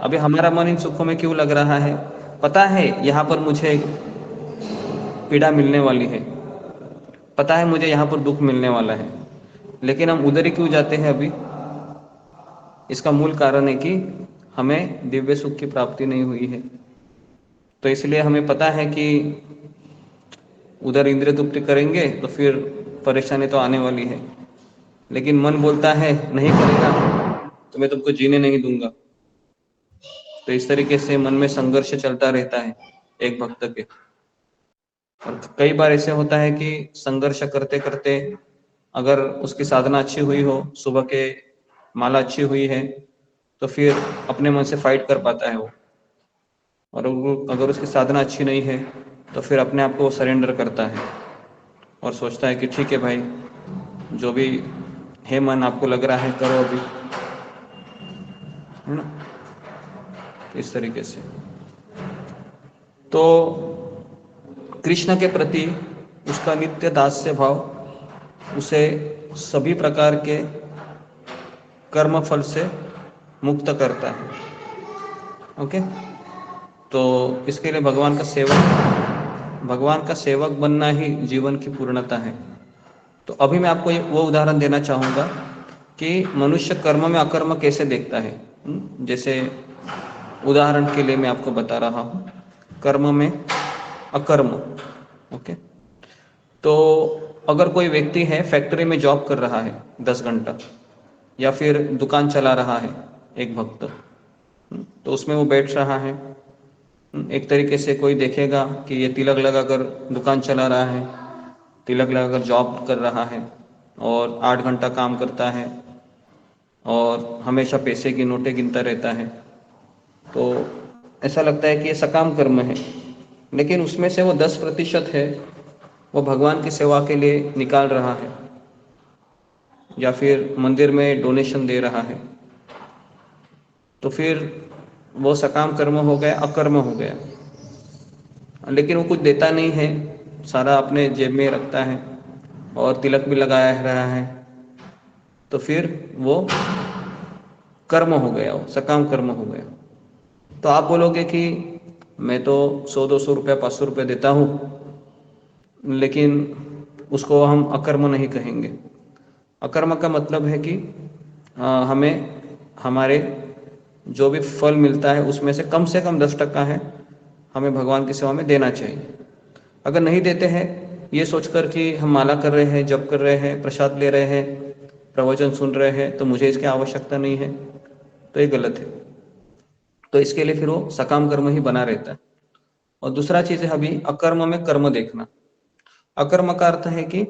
अभी हमारा मन इन सुखों में क्यों लग रहा है? पता है यहाँ पर मुझे पीड़ा मिलने वाली है, पता है मुझे यहाँ पर दुख मिलने वाला है, लेकिन हम उधर ही क्यों जाते हैं अभी? इसका मूल कारण है कि हमें दिव्य सुख की प्राप्ति नहीं हुई है। तो इसलिए हमें पता है कि उधर इंद्रिय तृप्ति करेंगे तो फिर परेशानी तो आने वाली है, लेकिन मन बोलता है नहीं करेगा तो मैं तुमको जीने नहीं दूंगा। तो इस तरीके से मन में संघर्ष चलता रहता है एक भक्त के। और कई बार ऐसे होता है कि संघर्ष करते करते अगर उसकी साधना अच्छी हुई हो, सुबह के माला अच्छी हुई है, तो फिर अपने मन से फाइट कर पाता है वो, और अगर उसकी साधना अच्छी नहीं है तो फिर अपने आप को वो सरेंडर करता है और सोचता है कि ठीक है भाई, जो भी है मन आपको लग रहा है करो अभी, है ना, इस तरीके से। तो कृष्ण के प्रति उसका नित्य दास्य भाव उसे सभी प्रकार के कर्म फल से मुक्त करता है। ओके, तो इसके लिए भगवान का सेवक बनना ही जीवन की पूर्णता है। तो अभी मैं आपको वो उदाहरण देना चाहूँगा कि मनुष्य कर्म में अकर्म कैसे देखता है। जैसे उदाहरण के लिए मैं आपको बता रहा हूँ, कर्म में अकर्म। ओके, तो अगर कोई व्यक्ति है फैक्ट्री में जॉब कर रहा है 10 घंटा, या फिर दुकान चला रहा है एक भक्त, तो उसमें वो बैठ रहा है। एक तरीके से कोई देखेगा कि ये तिलक लगाकर दुकान चला रहा है, तिलक लगाकर जॉब कर रहा है और 8 घंटा काम करता है और हमेशा पैसे की नोटें गिनता रहता है, तो ऐसा लगता है कि ये सकाम कर्म है। लेकिन उसमें से वो 10% है वो भगवान की सेवा के लिए निकाल रहा है या फिर मंदिर में डोनेशन दे रहा है, तो फिर वो सकाम कर्म हो गया, अकर्म हो गया। लेकिन वो कुछ देता नहीं है, सारा अपने जेब में रखता है और तिलक भी लगाया रहा है, तो फिर वो कर्म हो गया, वो सकाम कर्म हो गया। तो आप बोलोगे कि मैं तो 100-200 रुपया 500 रुपया देता हूँ, लेकिन उसको हम अकर्म नहीं कहेंगे। अकर्म का मतलब है कि हमें हमारे जो भी फल मिलता है उसमें से कम 10% है हमें भगवान की सेवा में देना चाहिए। अगर नहीं देते हैं ये सोचकर कि हम माला कर रहे हैं, जप कर रहे हैं, प्रसाद ले रहे हैं, प्रवचन सुन रहे हैं, तो मुझे इसकी आवश्यकता नहीं है, तो ये गलत है। तो इसके लिए फिर वो सकाम कर्म ही बना रहता है। और दूसरा चीज है अभी अकर्म में कर्म देखना। अकर्म का अर्थ है कि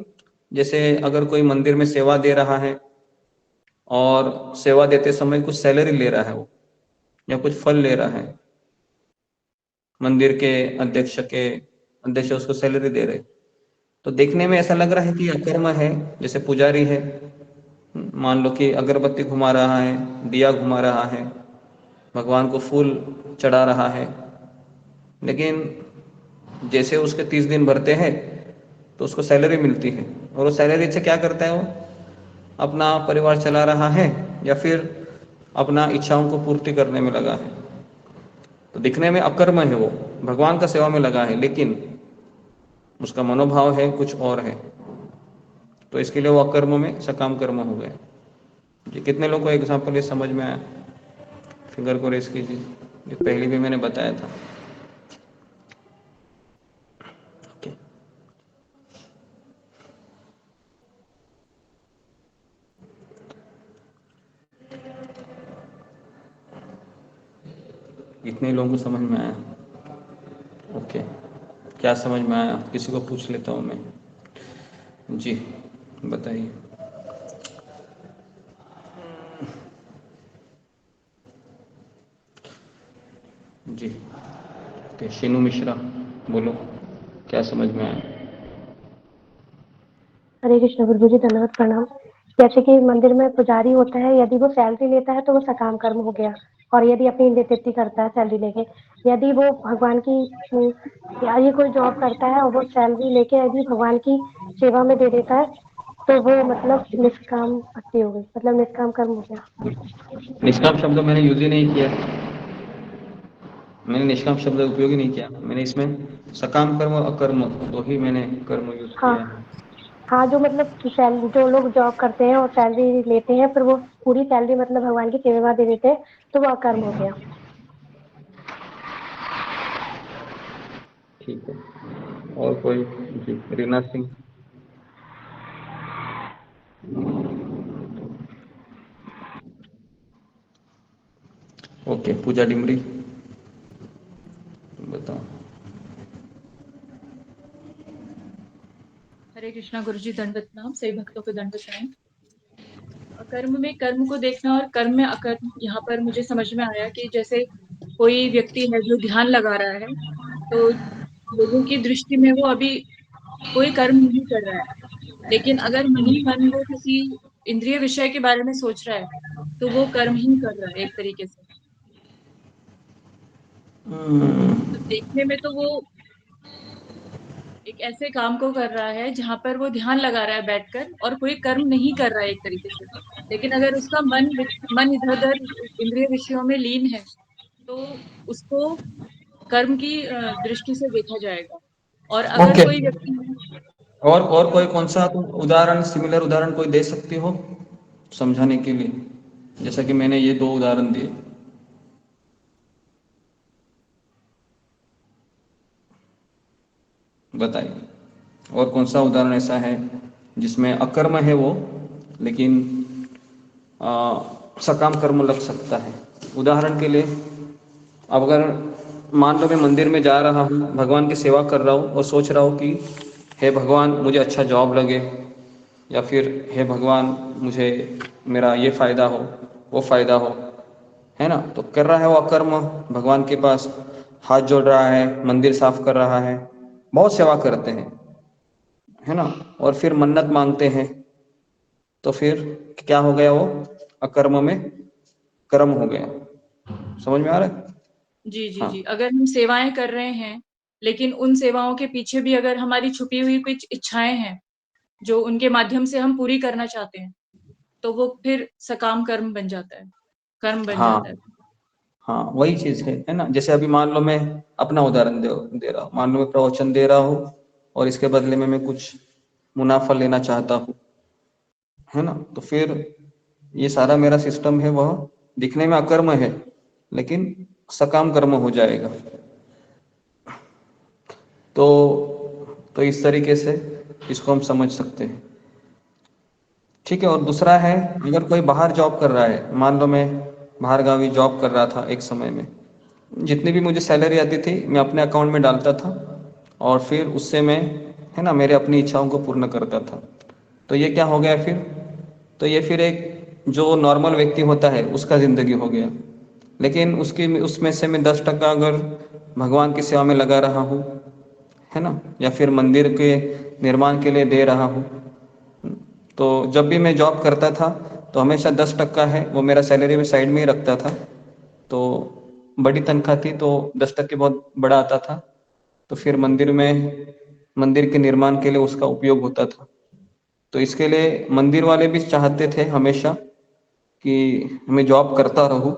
जैसे अगर कोई मंदिर में सेवा दे रहा है और सेवा देते समय कुछ सैलरी ले रहा है वो, या कुछ फल ले रहा है, मंदिर के अध्यक्ष उसको सैलरी दे रहे, तो देखने में ऐसा लग रहा है कि अकर्म है। जैसे पुजारी है, मान लो कि अगरबत्ती घुमा रहा है, दिया घुमा रहा है, भगवान को फूल चढ़ा रहा है, लेकिन जैसे उसके 30 दिन भरते हैं तो उसको सैलरी मिलती है, और वो सैलरी से क्या करता है, वो अपना परिवार चला रहा है या फिर अपना इच्छाओं को पूर्ति करने में लगा है। तो दिखने में अकर्म है, वो भगवान का सेवा में लगा है, लेकिन उसका मनोभाव है कुछ और है, तो इसके लिए वो अकर्म में सकाम कर्म हो गया। ये कितने लोगों को एग्जाम्पल ये समझ में आया? फिंगर को रेस कीजिए, ये पहले भी मैंने बताया था। ओके, इतने लोगों को समझ में आया? ओके, क्या समझ में आया? किसी को पूछ लेता हूँ मैं। जी बताइए। जी ओके, शीनू मिश्रा बोलो, क्या समझ में आया? हरे कृष्ण गुरु जी, धन्यवाद प्रणाम। जैसे कि मंदिर में पुजारी होता है, यदि वो सैलरी लेता है तो वो सकाम कर्म हो गया, और यदि अपनी निवृत्ति करता है सैलरी लेके, यदि वो भगवान की या ये कोई जॉब करता है और वो सैलरी लेके यदि भगवान की सेवा में दे देता है तो वो मतलब निष्काम भक्ति हो गई, मतलब निष्काम कर्म हो गया। निष्काम शब्द मैंने यूज ही नहीं किया, मैंने निष्काम शब्द उपयोग ही नहीं किया। मैंने इसमें सकाम कर्म और अकर्म दो ही मैंने कर्म यूज हाँ किया है। हाँ, जो मतलब जो लोग जॉब करते हैं और सैलरी लेते हैं, फिर वो पूरी सैलरी मतलब भगवान की सेवा दे देते हैं, तो वो अकर्म हो गया। ठीक है, और कोई? जी रीना सिंह। ओके, पूजा डिमरी बताओ। हरे कृष्णा गुरु जी, दंडवत प्रणाम। सभी भक्तों को दंडवत प्रणाम। कर्म में कर्म को देखना और कर्म में अकर्म, यहाँ पर मुझे समझ में आया कि जैसे कोई व्यक्ति है जो ध्यान लगा रहा है, तो लोगों की दृष्टि में वो अभी कोई कर्म नहीं कर रहा है। लेकिन अगर मन ही मन वो किसी इंद्रिय विषय के बारे में सोच रहा है, तो वो कर्म ही कर रहा है एक तरीके से। तो देखने में तो वो एक ऐसे काम को कर रहा है जहां पर वो ध्यान लगा रहा है बैठकर और कोई कर्म नहीं कर रहा है एक तरीके से। लेकिन अगर उसका मन इधर उधर इंद्रिय विषयों में लीन है, तो उसको कर्म की दृष्टि से देखा जाएगा। और अगर ओके। कोई व्यक्ति और कोई कौन सा तुम उदाहरण, सिमिलर उदाहरण कोई दे सकती हो समझाने के लिए, जैसा कि मैंने ये 2 उदाहरण दिए। बताइए और कौन सा उदाहरण ऐसा है जिसमें अकर्म है वो, लेकिन सकाम कर्म लग सकता है। उदाहरण के लिए, अब अगर मान लो मैं मंदिर में जा रहा हूँ, भगवान की सेवा कर रहा हूँ और सोच रहा हूँ कि हे भगवान मुझे अच्छा जॉब लगे, या फिर हे भगवान मुझे मेरा ये फ़ायदा हो, वो फ़ायदा हो, है ना। तो कर रहा है वो अकर्म, भगवान के पास हाथ जोड़ रहा है, मंदिर साफ कर रहा है, बहुत सेवा करते हैं, है ना, और फिर मन्नत मांगते हैं, तो फिर क्या हो गया, वो अकर्म में कर्म हो गया। समझ में आ रहा है? जी जी हाँ जी, अगर हम सेवाएं कर रहे हैं, लेकिन उन सेवाओं के पीछे भी अगर हमारी छुपी हुई कुछ इच्छाएं हैं जो उनके माध्यम से हम पूरी करना चाहते हैं, तो वो फिर सकाम कर्म बन जाता है, कर्म बन हाँ जाता है। हाँ, वही चीज है ना। जैसे अभी मान लो मैं अपना उदाहरण दे रहा हूँ, मान लो मैं प्रवचन दे रहा हूँ और इसके बदले में मैं कुछ मुनाफा लेना चाहता हूँ, है ना। तो फिर ये सारा मेरा सिस्टम है वह दिखने में अकर्म है, लेकिन सकाम कर्म हो जाएगा। तो इस तरीके से इसको हम समझ सकते हैं, ठीक है। और दूसरा है, अगर कोई बाहर जॉब कर रहा है, मान लो मैं बाहर गांवी जॉब कर रहा था एक समय में, जितनी भी मुझे सैलरी आती थी मैं अपने अकाउंट में डालता था और फिर उससे मैं, है ना, मेरे अपनी इच्छाओं को पूर्ण करता था। तो ये क्या हो गया फिर, तो ये फिर एक जो नॉर्मल व्यक्ति होता है उसका ज़िंदगी हो गया। लेकिन उसमें से मैं 10% अगर भगवान की सेवा में लगा रहा हूँ, है ना, या फिर मंदिर के निर्माण के लिए दे रहा हूँ, तो जब भी मैं जॉब करता था तो हमेशा 10% है वो मेरा सैलरी में साइड में ही रखता था। तो बड़ी तनख्वाह थी तो 10% बहुत बड़ा आता था, तो फिर मंदिर के निर्माण के लिए उसका उपयोग होता था। तो इसके लिए मंदिर वाले भी चाहते थे हमेशा कि मैं जॉब करता रहूं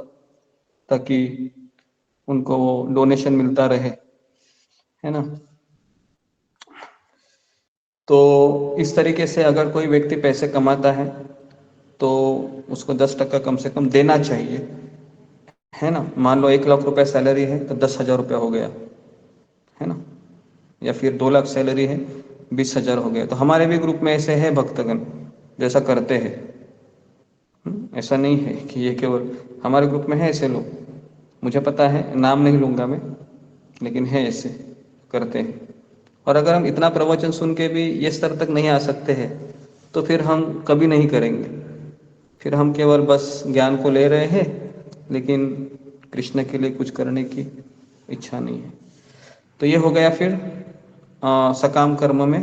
ताकि उनको वो डोनेशन मिलता रहे, है ना। तो इस तरीके से अगर कोई व्यक्ति पैसे कमाता है तो उसको 10% कम से कम देना चाहिए, है ना। मान लो 1 लाख रुपए सैलरी है तो 10,000 रुपया हो गया, है ना, या फिर 2 लाख सैलरी है 20,000 हो गया। तो हमारे भी ग्रुप में ऐसे हैं भक्तगण जैसा करते हैं। ऐसा नहीं है कि ये केवल हमारे ग्रुप में है ऐसे लोग, मुझे पता है, नाम नहीं लूंगा मैं, लेकिन है ऐसे करते हैं। और अगर हम इतना प्रवचन सुन के भी ये स्तर तक नहीं आ सकते हैं तो फिर हम कभी नहीं करेंगे। फिर हम केवल बस ज्ञान को ले रहे हैं, लेकिन कृष्ण के लिए कुछ करने की इच्छा नहीं है। तो ये हो गया फिर सकाम कर्म में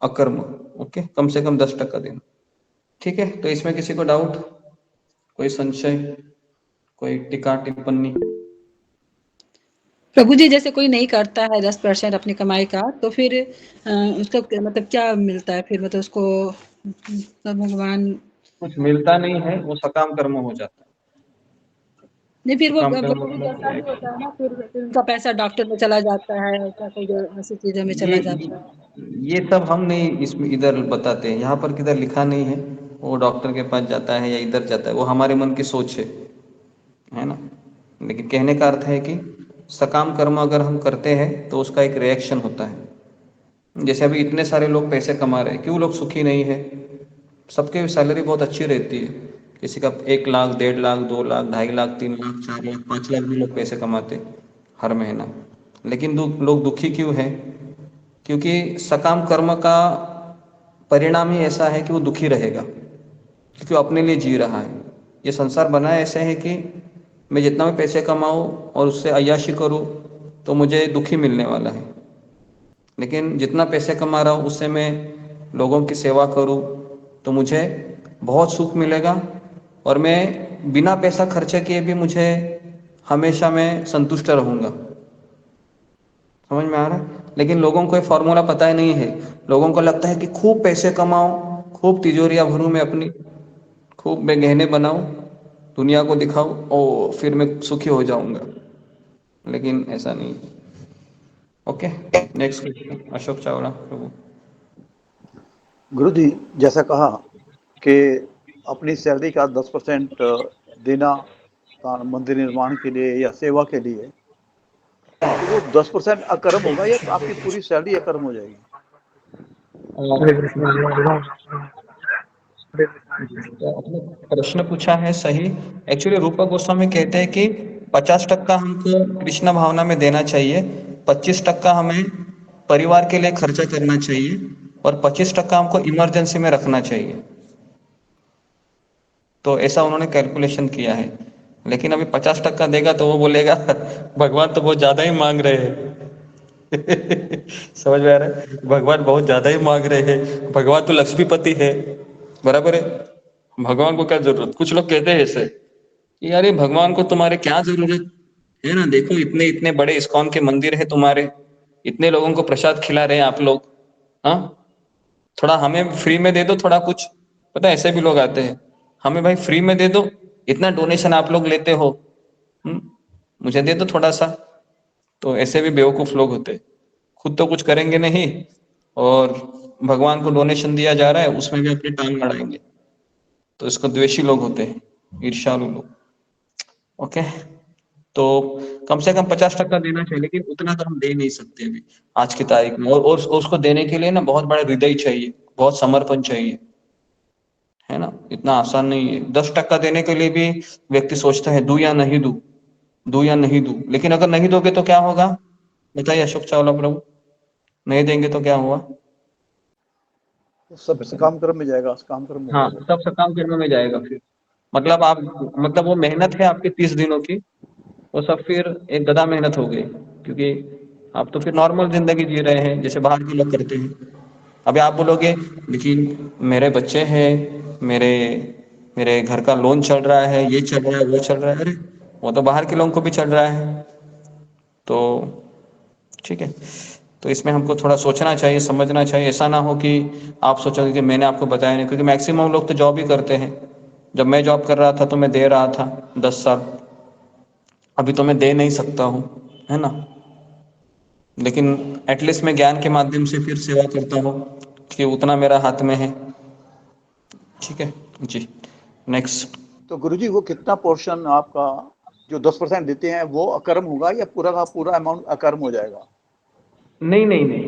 अकर्म। ओके, कम से कम 10% देना, ठीक है। तो इसमें किसी को डाउट, कोई संशय, कोई टीका टिप्पणी? प्रभु जी, जैसे कोई नहीं करता है 10% अपनी कमाई का, तो फिर उसको मतलब क्या मिलता है फिर, मतलब उसको तो भगवान कुछ मिलता नहीं है, वो सकाम कर्म हो जाता है। नहीं, फिर वो सकाम कर्म प्रभु जी मतलब जैसा भी होता है ना, फिर उनका पैसा डॉक्टर में चला जाता है, ऐसा कोई ऐसी चीजों में ये चला जाता है। ये सब हम नहीं इसमें इधर बताते हैं, यहाँ पर किधर लिखा नहीं है वो डॉक्टर के पास जाता है या इधर जाता है, वो हमारे मन की सोच है ना। लेकिन कहने का अर्थ है कि सकाम कर्म अगर हम करते हैं तो उसका एक रिएक्शन होता है। जैसे अभी इतने सारे लोग पैसे कमा रहे हैं, क्यों लोग सुखी नहीं है? सबके सैलरी बहुत अच्छी रहती है, किसी का 1 लाख, 1.5 लाख, 2 लाख, 2.5 लाख, 3 लाख, 4 लाख, 5 लाख भी लोग पैसे कमाते हर महीना। लेकिन लोग दुखी क्यों है? क्योंकि सकाम कर्म का परिणाम ही ऐसा है कि वो दुखी रहेगा, क्योंकि वो अपने लिए जी रहा है। ये संसार बना ऐसे है कि मैं जितना भी पैसे कमाऊँ और उससे अय्याशी करूँ तो मुझे दुखी मिलने वाला है। लेकिन जितना पैसे कमा रहा हूँ उससे मैं लोगों की सेवा करूँ तो मुझे बहुत सुख मिलेगा और मैं बिना पैसा खर्चे किए भी मुझे हमेशा मैं संतुष्ट रहूँगा। समझ में आ रहा है? लेकिन लोगों को ये फॉर्मूला पता ही नहीं है। लोगों को लगता है कि खूब पैसे कमाऊं, खूब तिजोरियां भरूं मैं अपनी, खूब मैं गहने बनाऊं, दुनिया को दिखाऊं और फिर मैं सुखी हो जाऊंगा। लेकिन ऐसा नहीं। Okay, next question Ashok Chavda प्रभु। गुरु जी, जैसा कहा कि अपनी सैलरी का 10% देना मंदिर निर्माण के लिए या सेवा के लिए, तो वो 10% अकर्म होगा या आपकी पूरी सैलरी अकर्म हो जाएगी? आपने प्रश्न पूछा है सही। एक्चुअली रूपा गोस्वामी कहते हैं कि 50% हमको कृष्ण भावना में देना चाहिए, 25% हमें परिवार के लिए खर्चा करना चाहिए और 25% हमको इमरजेंसी में रखना चाहिए। तो ऐसा उन्होंने कैलकुलेशन किया है। लेकिन अभी 50% देगा तो वो बोलेगा भगवान तो बहुत ज्यादा ही मांग रहे हैं। समझ में आ रहा है? भगवान बहुत ज्यादा ही मांग रहे हैं, भगवान तो लक्ष्मीपति है, बराबर है, भगवान को क्या जरूरत। कुछ लोग कहते हैं ऐसे कि अरे भगवान को तुम्हारे क्या जरूरत है ना, देखो इतने इतने बड़े इस्कॉन के मंदिर है तुम्हारे, इतने लोगों को प्रसाद खिला रहे हैं आप लोग, हाँ थोड़ा हमें फ्री में दे दो थोड़ा कुछ। पता है ऐसे भी लोग आते हैं, हमें भाई फ्री में दे दो, इतना डोनेशन आप लोग लेते हो, मुझे दे दो थोड़ा सा। तो ऐसे भी बेवकूफ लोग होते हैं, खुद तो कुछ करेंगे नहीं और भगवान को डोनेशन दिया जा रहा है उसमें भी अपनी टांग अड़ाएंगे। तो इसको द्वेषी लोग होते हैं, ईर्ष्यालु लोग। ओके, तो कम से कम 50% देना चाहिए, लेकिन उतना तो हम दे नहीं सकते अभी आज की तारीख में। और उसको देने के लिए ना बहुत बड़ा हृदय चाहिए, बहुत समर्पण चाहिए, है ना, इतना आसान नहीं है। 10% देने के लिए भी व्यक्ति सोचता है दूं या नहीं दूं, दूं या नहीं दूं। लेकिन अगर नहीं दोगे तो क्या होगा बताइए अशोक चावला प्रभु, नहीं देंगे तो क्या हुआ? सब काम कर्म में जाएगा, काम कर्म में। हाँ, सब सकाम कर्म में जाएगा फिर। मतलब आप, मतलब वो मेहनत है आपकी 30 दिनों की, वो सब फिर एक गधा मेहनत हो गई, क्योंकि आप तो फिर नॉर्मल जिंदगी जी रहे हैं जैसे बाहर के लोग करते हैं। अभी आप बोलोगे लेकिन मेरे बच्चे हैं, मेरे घर का लोन चल रहा है, ये चल रहा है, वो चल रहा है। अरे वो तो बाहर के लोगों को भी चल रहा है। तो ठीक है, तो इसमें हमको थोड़ा सोचना चाहिए, समझना चाहिए। ऐसा ना हो कि आप सोचोगे कि मैंने आपको बताया नहीं, क्योंकि मैक्सिमम लोग तो जॉब ही करते हैं। जब मैं जॉब कर रहा था तो मैं दे रहा था 10 साल, अभी तो मैं दे नहीं सकता हूँ, है ना। लेकिन एटलीस्ट मैं ज्ञान के माध्यम से फिर सेवा करता हूँ कि उतना मेरा हाथ में है। ठीक है जी, नेक्स्ट। तो गुरुजी वो कितना पोर्शन आपका जो 10% देते हैं वो अकर्म होगा या पूरा का पूरा अमाउंट अकर्म हो जाएगा? नहीं नहीं नहीं,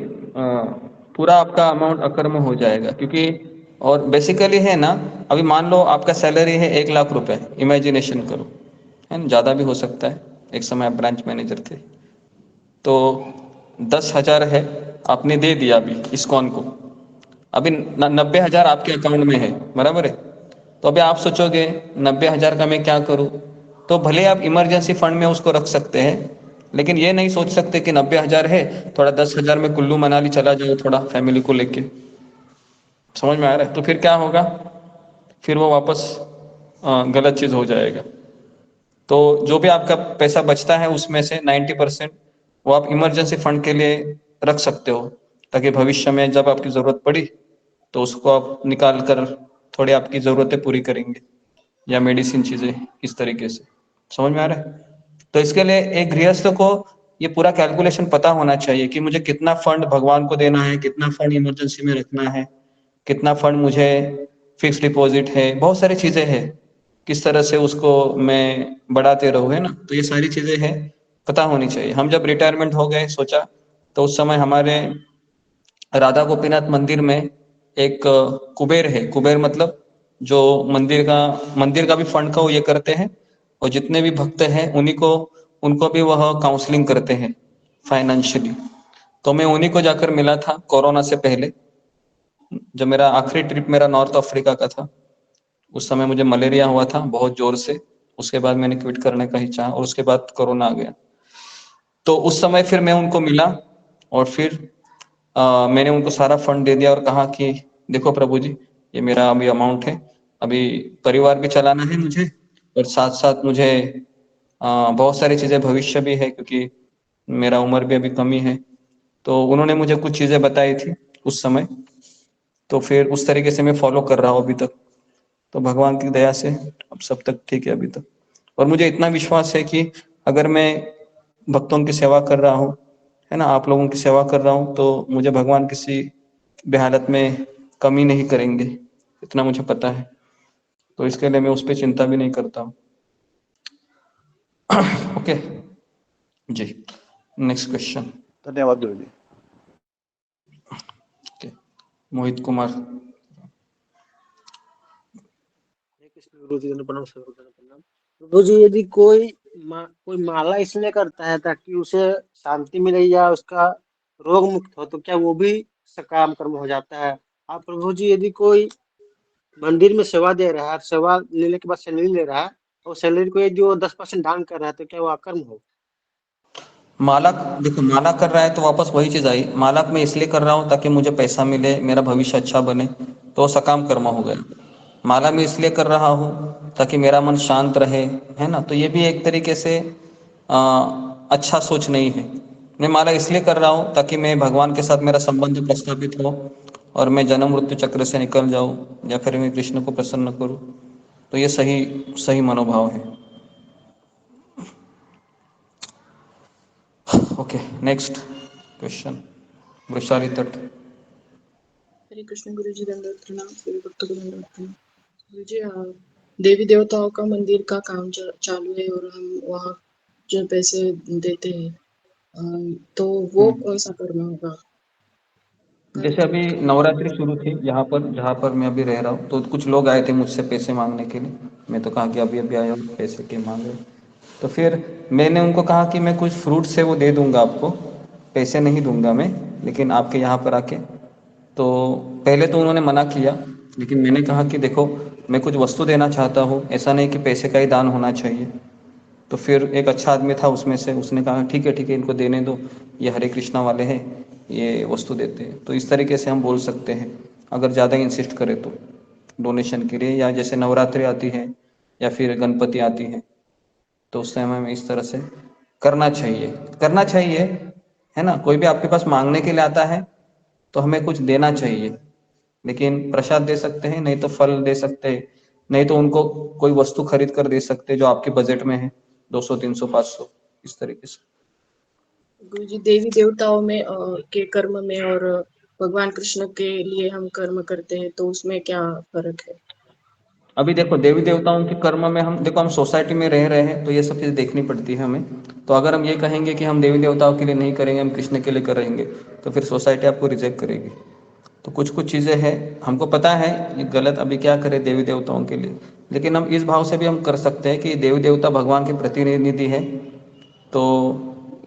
पूरा आपका अमाउंट अकर्म हो जाएगा, क्योंकि और बेसिकली है ना, अभी मान लो आपका सैलरी है 1 लाख रुपए, इमेजिनेशन करो, है ना, ज़्यादा भी हो सकता है। एक समय आप ब्रांच मैनेजर थे तो 10,000 है, आपने दे दिया अभी इस्कॉन को, अभी 90,000 आपके अकाउंट में है, बराबर है। तो अभी आप सोचोगे 90,000 का मैं क्या करूं, तो भले आप इमरजेंसी फंड में उसको रख सकते हैं, लेकिन ये नहीं सोच सकते कि 90,000 है, थोड़ा 10,000 में कुल्लू मनाली चला जाओ थोड़ा फैमिली को लेके। समझ में आ रहा है? तो फिर क्या होगा, फिर वो वापस गलत चीज हो जाएगा। तो जो भी आपका पैसा बचता है उसमें से 90% वो आप इमरजेंसी फंड के लिए रख सकते हो, ताकि भविष्य में जब आपकी जरूरत पड़ी तो उसको आप निकाल कर थोड़ी आपकी जरूरतें पूरी करेंगे, या मेडिसिन चीजें इस तरीके से। समझ में आ रहा है? तो इसके लिए एक गृहस्थ को ये पूरा कैलकुलेशन पता होना चाहिए कि मुझे कितना फंड भगवान को देना है, कितना फंड इमरजेंसी में रखना है, कितना फंड मुझे फिक्स डिपॉजिट है, बहुत सारी चीजें हैं, किस तरह से उसको मैं बढ़ाते रहूं, है ना। तो ये सारी चीजें हैं, पता होनी चाहिए। हम जब रिटायरमेंट हो गए सोचा, तो उस समय हमारे राधा गोपीनाथ मंदिर में एक कुबेर है, कुबेर मतलब जो मंदिर का भी फंड का वो ये करते हैं, और जितने भी भक्त हैं उनको भी वह काउंसलिंग करते हैं फाइनेंशियली। तो मैं उन्हीं को जाकर मिला था कोरोना से पहले, जब मेरा आखिरी ट्रिप मेरा नॉर्थ अफ्रीका का था। उस समय मुझे मलेरिया हुआ था बहुत जोर से, उसके बाद मैंने क्विट करने का ही चाहा और उसके बाद कोरोना आ गया। तो उस समय फिर मैं उनको मिला और फिर मैंने उनको सारा फंड दे दिया और कहा कि देखो प्रभु जी, ये मेरा अभी अमाउंट है, अभी परिवार भी चलाना है मुझे और साथ साथ मुझे बहुत सारी चीज़ें भविष्य भी है क्योंकि मेरा उम्र भी अभी कम ही है। तो उन्होंने मुझे कुछ चीज़ें बताई थी उस समय, तो फिर उस तरीके से मैं फॉलो कर रहा हूँ अभी तक। तो भगवान की दया से अब सब तक ठीक है अभी तक। और मुझे इतना विश्वास है कि अगर मैं भक्तों की सेवा कर रहा हूँ, है ना, आप लोगों की सेवा कर रहा हूँ, तो मुझे भगवान किसी भी हालत में कमी नहीं करेंगे, इतना मुझे पता है। तो इसके लिए मैं उस पर चिंता भी नहीं करता हूँ। ओके जी, नेक्स्ट क्वेश्चन। धन्यवाद गुरु जी। मोहित कुमार। गुरु जी प्रणाम, प्रणाम। प्रभु जी, यदि कोई माला इसलिए करता है ताकि उसे शांति मिले या उसका रोग मुक्त हो, तो क्या वो भी सकाम कर्म हो जाता है? आप प्रभु जी, यदि कोई मंदिर में सेवा दे रहा है, सेवा लेने के बाद सैलरी ले रहा है, और सैलरी को यदि वो 10% दान कर रहा है, तो क्या वो अकर्म हो? माला, देखो माला कर रहा है तो वापस वही चीज आई, माला मैं इसलिए कर रहा हूँ ताकि मुझे पैसा मिले, मेरा भविष्य अच्छा बने, तो सकाम कर्म हो गया। माला मैं इसलिए कर रहा हूँ ताकि मेरा मन शांत रहे, है ना, तो ये भी एक तरीके से अच्छा सोच नहीं है। मैं माला इसलिए कर रहा हूँ ताकि मैं भगवान के साथ मेरा संबंध प्रस्थापित हो और मैं जन्म मृत्यु चक्र से निकल जाऊँ या फिर मैं कृष्ण को प्रसन्न करूँ। तो ये सही मनोभाव है। Okay, next question. वृषाली तट। हरे कृष्ण गुरु जी, दंडवत प्रणाम। सभी भक्तों को दंडवत प्रणाम। गुरु जी, देवी देवताओं का मंदिर का काम चालू है और हम वहाँ जो पैसे देते हैं, तो वो कौन सा कर्म होगा? जैसे अभी नवरात्रि शुरू थी यहाँ पर, जहाँ पर मैं अभी रह रहा हूँ, तो कुछ लोग आए थे मुझसे पैसे मांगने के लिए। मैं तो कहा कि अभी अभी आया हूँ, पैसे के मांग रहे। तो फिर मैंने उनको कहा कि मैं कुछ फ्रूट से वो दे दूंगा आपको, पैसे नहीं दूंगा मैं, लेकिन आपके यहाँ पर आके। तो पहले तो उन्होंने मना किया, लेकिन मैंने कहा कि देखो मैं कुछ वस्तु देना चाहता हूँ, ऐसा नहीं कि पैसे का ही दान होना चाहिए। तो फिर एक अच्छा आदमी था उसमें से, उसने कहा ठीक है इनको देने दो, ये हरे कृष्णा वाले हैं, ये वस्तु देते हैं। तो इस तरीके से हम बोल सकते हैं अगर ज़्यादा इंसिस्ट करें तो डोनेशन के लिए, या जैसे नवरात्रि आती है या फिर गणपति आती है, तो उस समय में इस तरह से करना चाहिए, है ना। कोई भी आपके पास मांगने के लिए आता है तो हमें कुछ देना चाहिए, लेकिन प्रसाद दे सकते हैं, नहीं तो फल दे सकते हैं, नहीं तो उनको कोई वस्तु खरीद कर दे सकते हैं जो आपके बजट में है, 200 300 500 इस तरीके से। गुरु जी, देवी देवताओं में के कर्म में और भगवान कृष्ण के लिए हम कर्म करते हैं, तो उसमें क्या फर्क है? अभी देखो देवी देवताओं के कर्म में हम सोसाइटी में रह रहे हैं, तो ये सब चीज़ें देखनी पड़ती है हमें। तो अगर हम ये कहेंगे कि हम देवी देवताओं के लिए नहीं करेंगे, हम कृष्ण के लिए करेंगे, तो फिर सोसाइटी आपको रिजेक्ट करेगी। तो कुछ चीज़ें हैं, हमको पता है ये गलत, अभी क्या करें देवी देवताओं के लिए, लेकिन हम इस भाव से भी हम कर सकते हैं कि देवी देवता भगवान के प्रतिनिधि है, तो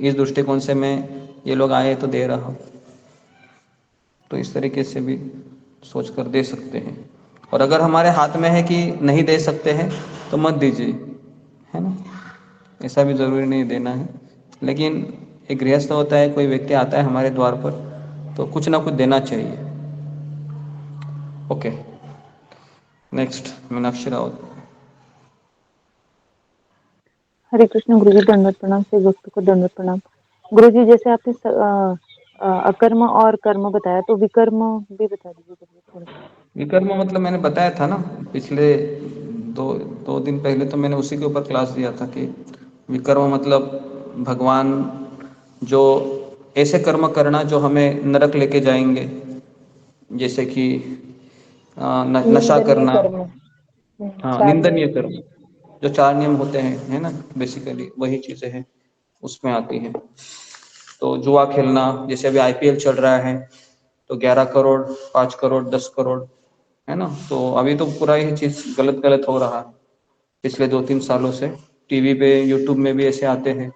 इस दृष्टिकोण से मैं, ये लोग आए तो दे रहा हूँ। तो इस तरीके से भी सोच कर दे सकते हैं। और अगर हमारे हाथ में है कि नहीं दे सकते हैं तो मत दीजिए, है ना, ऐसा भी ज़रूरी नहीं देना है। लेकिन एक गृहस्थ होता है, कोई व्यक्ति आता है हमारे द्वार पर, तो कुछ ना कुछ देना चाहिए। Okay, next Meenakshi Rawat. हरे कृष्ण गुरु जी, दंडवत प्रणाम। से भक्त को दंडवत प्रणाम। गुरु जी, जैसे आपने अकर्म और कर्म बताया, तो विकर्म भी बता दीजिए। विकर्म मतलब मैंने बताया था ना पिछले दो दिन पहले, तो मैंने उसी के ऊपर क्लास दिया था कि विकर्म मतलब भगवान जो ऐसे कर्म करना जो हमें नरक लेके जाएंगे, जैसे कि नशा करना। हाँ, निंदनीय कर्म, जो 4 नियम होते हैं, है ना, बेसिकली वही चीजें हैं उसमें आती हैं। तो जुआ खेलना, जैसे अभी IPL चल रहा है, तो 11 करोड़ 5 करोड़ 10 करोड़, है ना, तो अभी तो पूरा ये चीज गलत हो रहा है। पिछले 2-3 सालों से टीवी पे यूट्यूब में भी ऐसे आते हैं,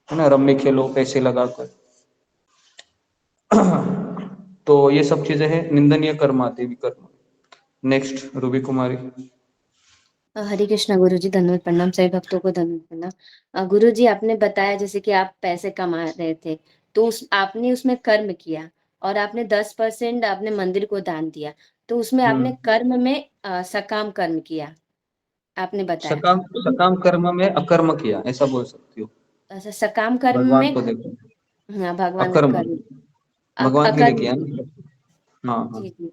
है ना, रम्मी खेलो पैसे लगाकर। तो ये सब चीजें हैं, निंदनीय कर्म आते हैं विकर्म। नेक्स्ट रूबी कुमारी। हरे कृष्णा गुरु जी, धन्यवाद प्रणाम, सभी भक्तों को धन्यवाद प्रणाम। गुरु जी, आपने बताया जैसे कि आप पैसे कमा रहे थे, तो आपने उसमें कर्म किया और आपने 10% आपने मंदिर को दान दिया, तो उसमें आपने कर्म में सकाम कर्म किया, आपने बताया। सकाम कर्म में अकर्म किया, ऐसा बोल सकती हो। अच्छा, सकाम कर्म भगवान में, को देखो, हाँ, भगवान अकर्म कर्म, भगवान के लिए अकर्म किया किया। ना। हाँ हाँ। जी जी,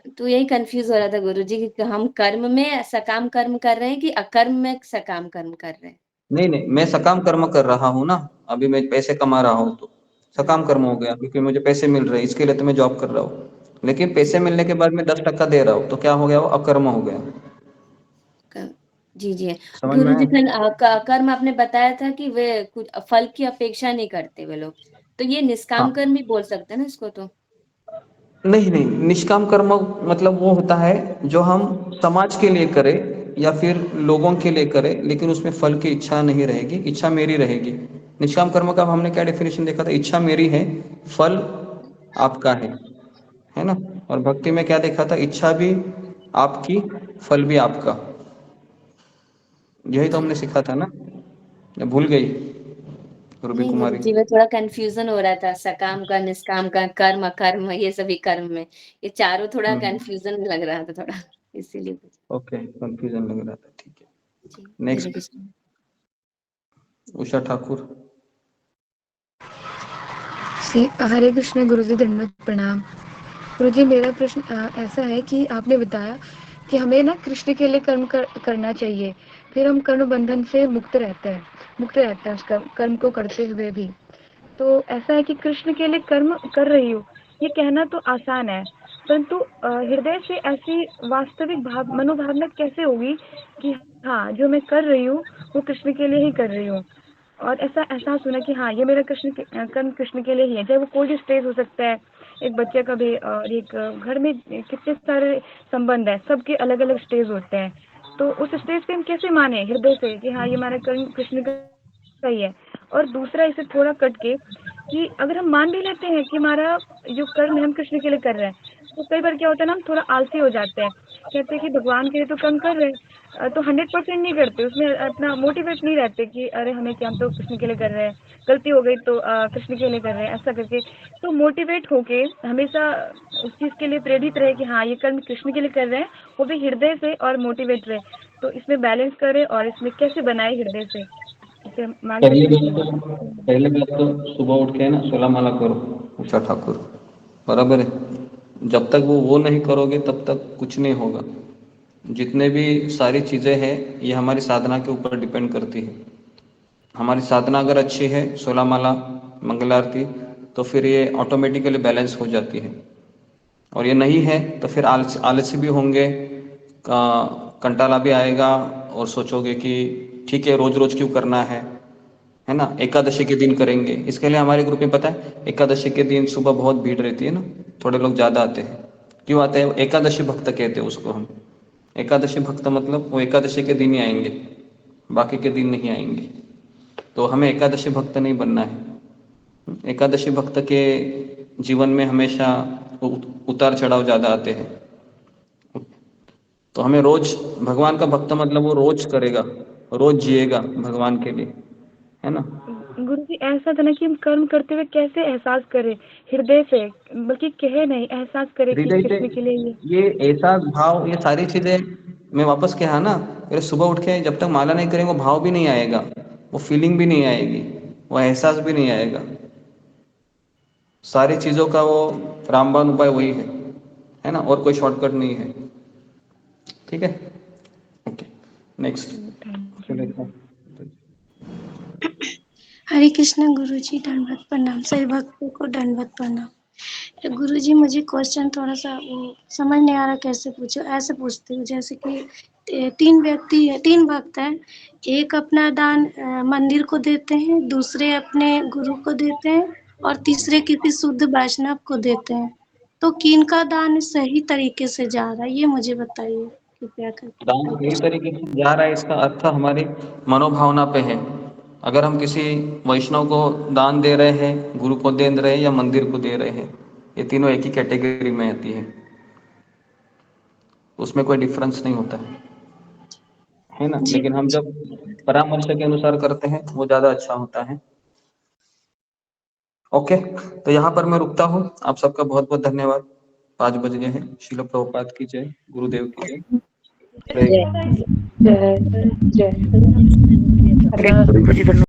तो यही कंफ्यूज हो रहा था गुरु जी कि हम कर्म में सकाम कर्म कर रहे हैं कि अकर्म में सकाम कर्म कर रहे हैं। नहीं नहीं, मैं सकाम कर्म कर रहा हूँ ना, अभी मैं पैसे कमा रहा हूँ तो सकाम कर्म हो गया, क्योंकि मुझे पैसे मिल रहे हैं, इसके लिए तो मैं जॉब कर रहा हूँ। लेकिन पैसे मिलने के बाद मैं 10% दे रहा हूँ, तो क्या हो गया, वो अकर्म हो गया। जी जी, समझ में गुरु जी, आया? फिर कर्म आपने बताया था कि वे कुछ फल की अपेक्षा नहीं करते वे लोग, तो ये निष्काम हाँ, कर्म भी बोल सकते हैं ना इसको तो? नहीं नहीं, निष्काम कर्म मतलब वो होता है जो हम समाज के लिए करें या फिर लोगों के लिए करें, लेकिन उसमें फल की इच्छा नहीं रहेगी, इच्छा मेरी रहेगी। निष्काम कर्म का हमने क्या डेफिनेशन देखा था, इच्छा मेरी है, फल आपका है ना। और भक्ति में क्या देखा था, इच्छा भी आपकी, फल भी आपका। यही तो जी हमने सीखा था ना, या भूल गई रूबी नहीं गुरु कुमारी? जी, वो थोड़ा कंफ्यूजन हो रहा था, सकाम का, निष्काम का, कर्म अकर्म, ये सभी कर्म में, ये चारों थोड़ा कंफ्यूजन लग रहा था थोड़ा, इसीलिए पूछा। ओके, कंफ्यूजन लग रहा था, ठीक है। जी, हरे नेक्स्ट, कृष्ण। उषा ठाकुर। हरे कृष्ण गुरु जी, धन्यवाद प्रणाम। गुरु जी, मेरा प्रश्न ऐसा है कि आपने बताया कि हमें ना कृष्ण के लिए करना चाहिए, फिर हम कर्म बंधन से मुक्त रहता है उस कर्म को करते हुए भी। तो ऐसा है कि कृष्ण के लिए कर्म कर रही हूँ, ये कहना तो आसान है, परंतु हृदय से ऐसी वास्तविक मनोभावना कैसे होगी कि हाँ, जो मैं कर रही हूँ वो कृष्ण के लिए ही कर रही हूँ, और ऐसा एहसास होना कि हाँ, ये मेरा कर्म कृष्ण के लिए ही है। चाहे वो कोई भी स्टेज हो सकता है, एक बच्चे का भी, और एक घर में कितने सारे संबंध है, सबके अलग अलग स्टेज होते हैं। तो उस स्टेज पे हम कैसे माने हृदय से कि हाँ, ये हमारा कर्म कृष्ण का ही है। और दूसरा, इसे थोड़ा कट के, कि अगर हम मान भी लेते हैं कि हमारा जो कर्म है हम कृष्ण के लिए कर रहे हैं, तो कई बार क्या होता है ना, हम थोड़ा आलसी हो जाते हैं, कहते हैं कि भगवान के लिए तो कर्म कर रहे हैं, तो 100% नहीं करते, उसमें अपना मोटिवेट नहीं रहते कि अरे हमें क्या, हम तो कृष्ण के लिए कर रहे हैं, गलती हो गई तो कृष्ण के लिए कर रहे हैं, ऐसा करके। तो मोटिवेट होके हमेशा उस चीज़ के लिए प्रेरित रहे कि हाँ, ये कर्म कृष्ण के लिए कर रहे हैं, वो भी हृदय से, और मोटिवेट रहे। तो इसमें बैलेंस करें, और इसमें कैसे बनाए हृदय से, इसे मार्गदर्शन कीजिए। पहले बात तो सुबह उठ के ना 16 माला करो, उषा ठाकुर, बराबर है। जब तक वो नहीं करोगे तब तक कुछ नहीं होगा। जितने भी सारी चीज़ें हैं, ये हमारी साधना के ऊपर डिपेंड करती है। हमारी साधना अगर अच्छी है, 16 माला, मंगल आरती, तो फिर ये ऑटोमेटिकली बैलेंस हो जाती है। और ये नहीं है तो फिर आलसी भी होंगे, कंटाला भी आएगा, और सोचोगे कि ठीक है, रोज रोज क्यों करना है ना, एकादशी के दिन करेंगे। इसके लिए हमारे ग्रुप में पता है, एकादशी के दिन सुबह बहुत भीड़ रहती है ना, थोड़े लोग ज़्यादा आते हैं। क्यों आते हैं? एकादशी भक्त कहते हैं उसको हम। एकादशी भक्त मतलब वो एकादशी के दिन ही आएंगे, बाकी के दिन नहीं आएंगे। तो हमें एकादशी भक्त नहीं बनना है। एकादशी भक्त के जीवन में हमेशा उतार चढ़ाव ज़्यादा आते हैं। तो हमें रोज, भगवान का भक्त मतलब वो रोज करेगा, रोज जिएगा भगवान के लिए, है ना। गुरु जी, ऐसा था ना कि हम कर्म करते हुए कैसे एहसास करें हृदय से, बल्कि कहे नहीं, एहसास करें कि हृदय से कृष्ण के लिए ये ऐसा भाव, ये सारी चीजें मैं वापस कहा ना, फिर सुबह उठ के जब तक माला नहीं करेंगे, वो भाव भी नहीं आएगा, वो फीलिंग भी नहीं आएगी, वो एहसास भी नहीं आएगा। सारी चीजों का वो रामबाण उपाय वही है ना, और कोई शॉर्टकट नहीं है। ठीक है, ओके, नेक्स्ट। हरे कृष्ण गुरु जी, दंडवत प्रणाम, सभी भक्तों को दंडवत प्रणाम। गुरु जी, मुझे क्वेश्चन थोड़ा सा वो समझ नहीं आ रहा कैसे पूछो, ऐसे पूछती हूँ जैसे कि तीन भक्त हैं, एक अपना दान मंदिर को देते हैं, दूसरे अपने गुरु को देते हैं, और तीसरे किसी शुद्ध वैष्णव को देते हैं। तो किन का दान सही तरीके से जा रहा है, ये मुझे बताइए कृपया करके। दान हरे सही कृष्ण। तरीके से जा रहा है, इसका अर्थ हमारी मनोभावना पे है। अगर हम किसी वैष्णव को दान दे रहे हैं, गुरु को दे रहे हैं, या मंदिर को दे रहे हैं, ये तीनों एक ही कैटेगरी में आती है, उसमें कोई डिफरेंस नहीं होता है। है ना। लेकिन हम जब परामर्श के अनुसार करते हैं वो ज्यादा अच्छा होता है। ओके, तो यहाँ पर मैं रुकता हूँ। आप सबका बहुत बहुत धन्यवाद। 5 बज गए हैं। श्रील प्रभुपाद की जय, गुरुदेव की जय। जय जय जय हरे गुरु जी धन्यवाद।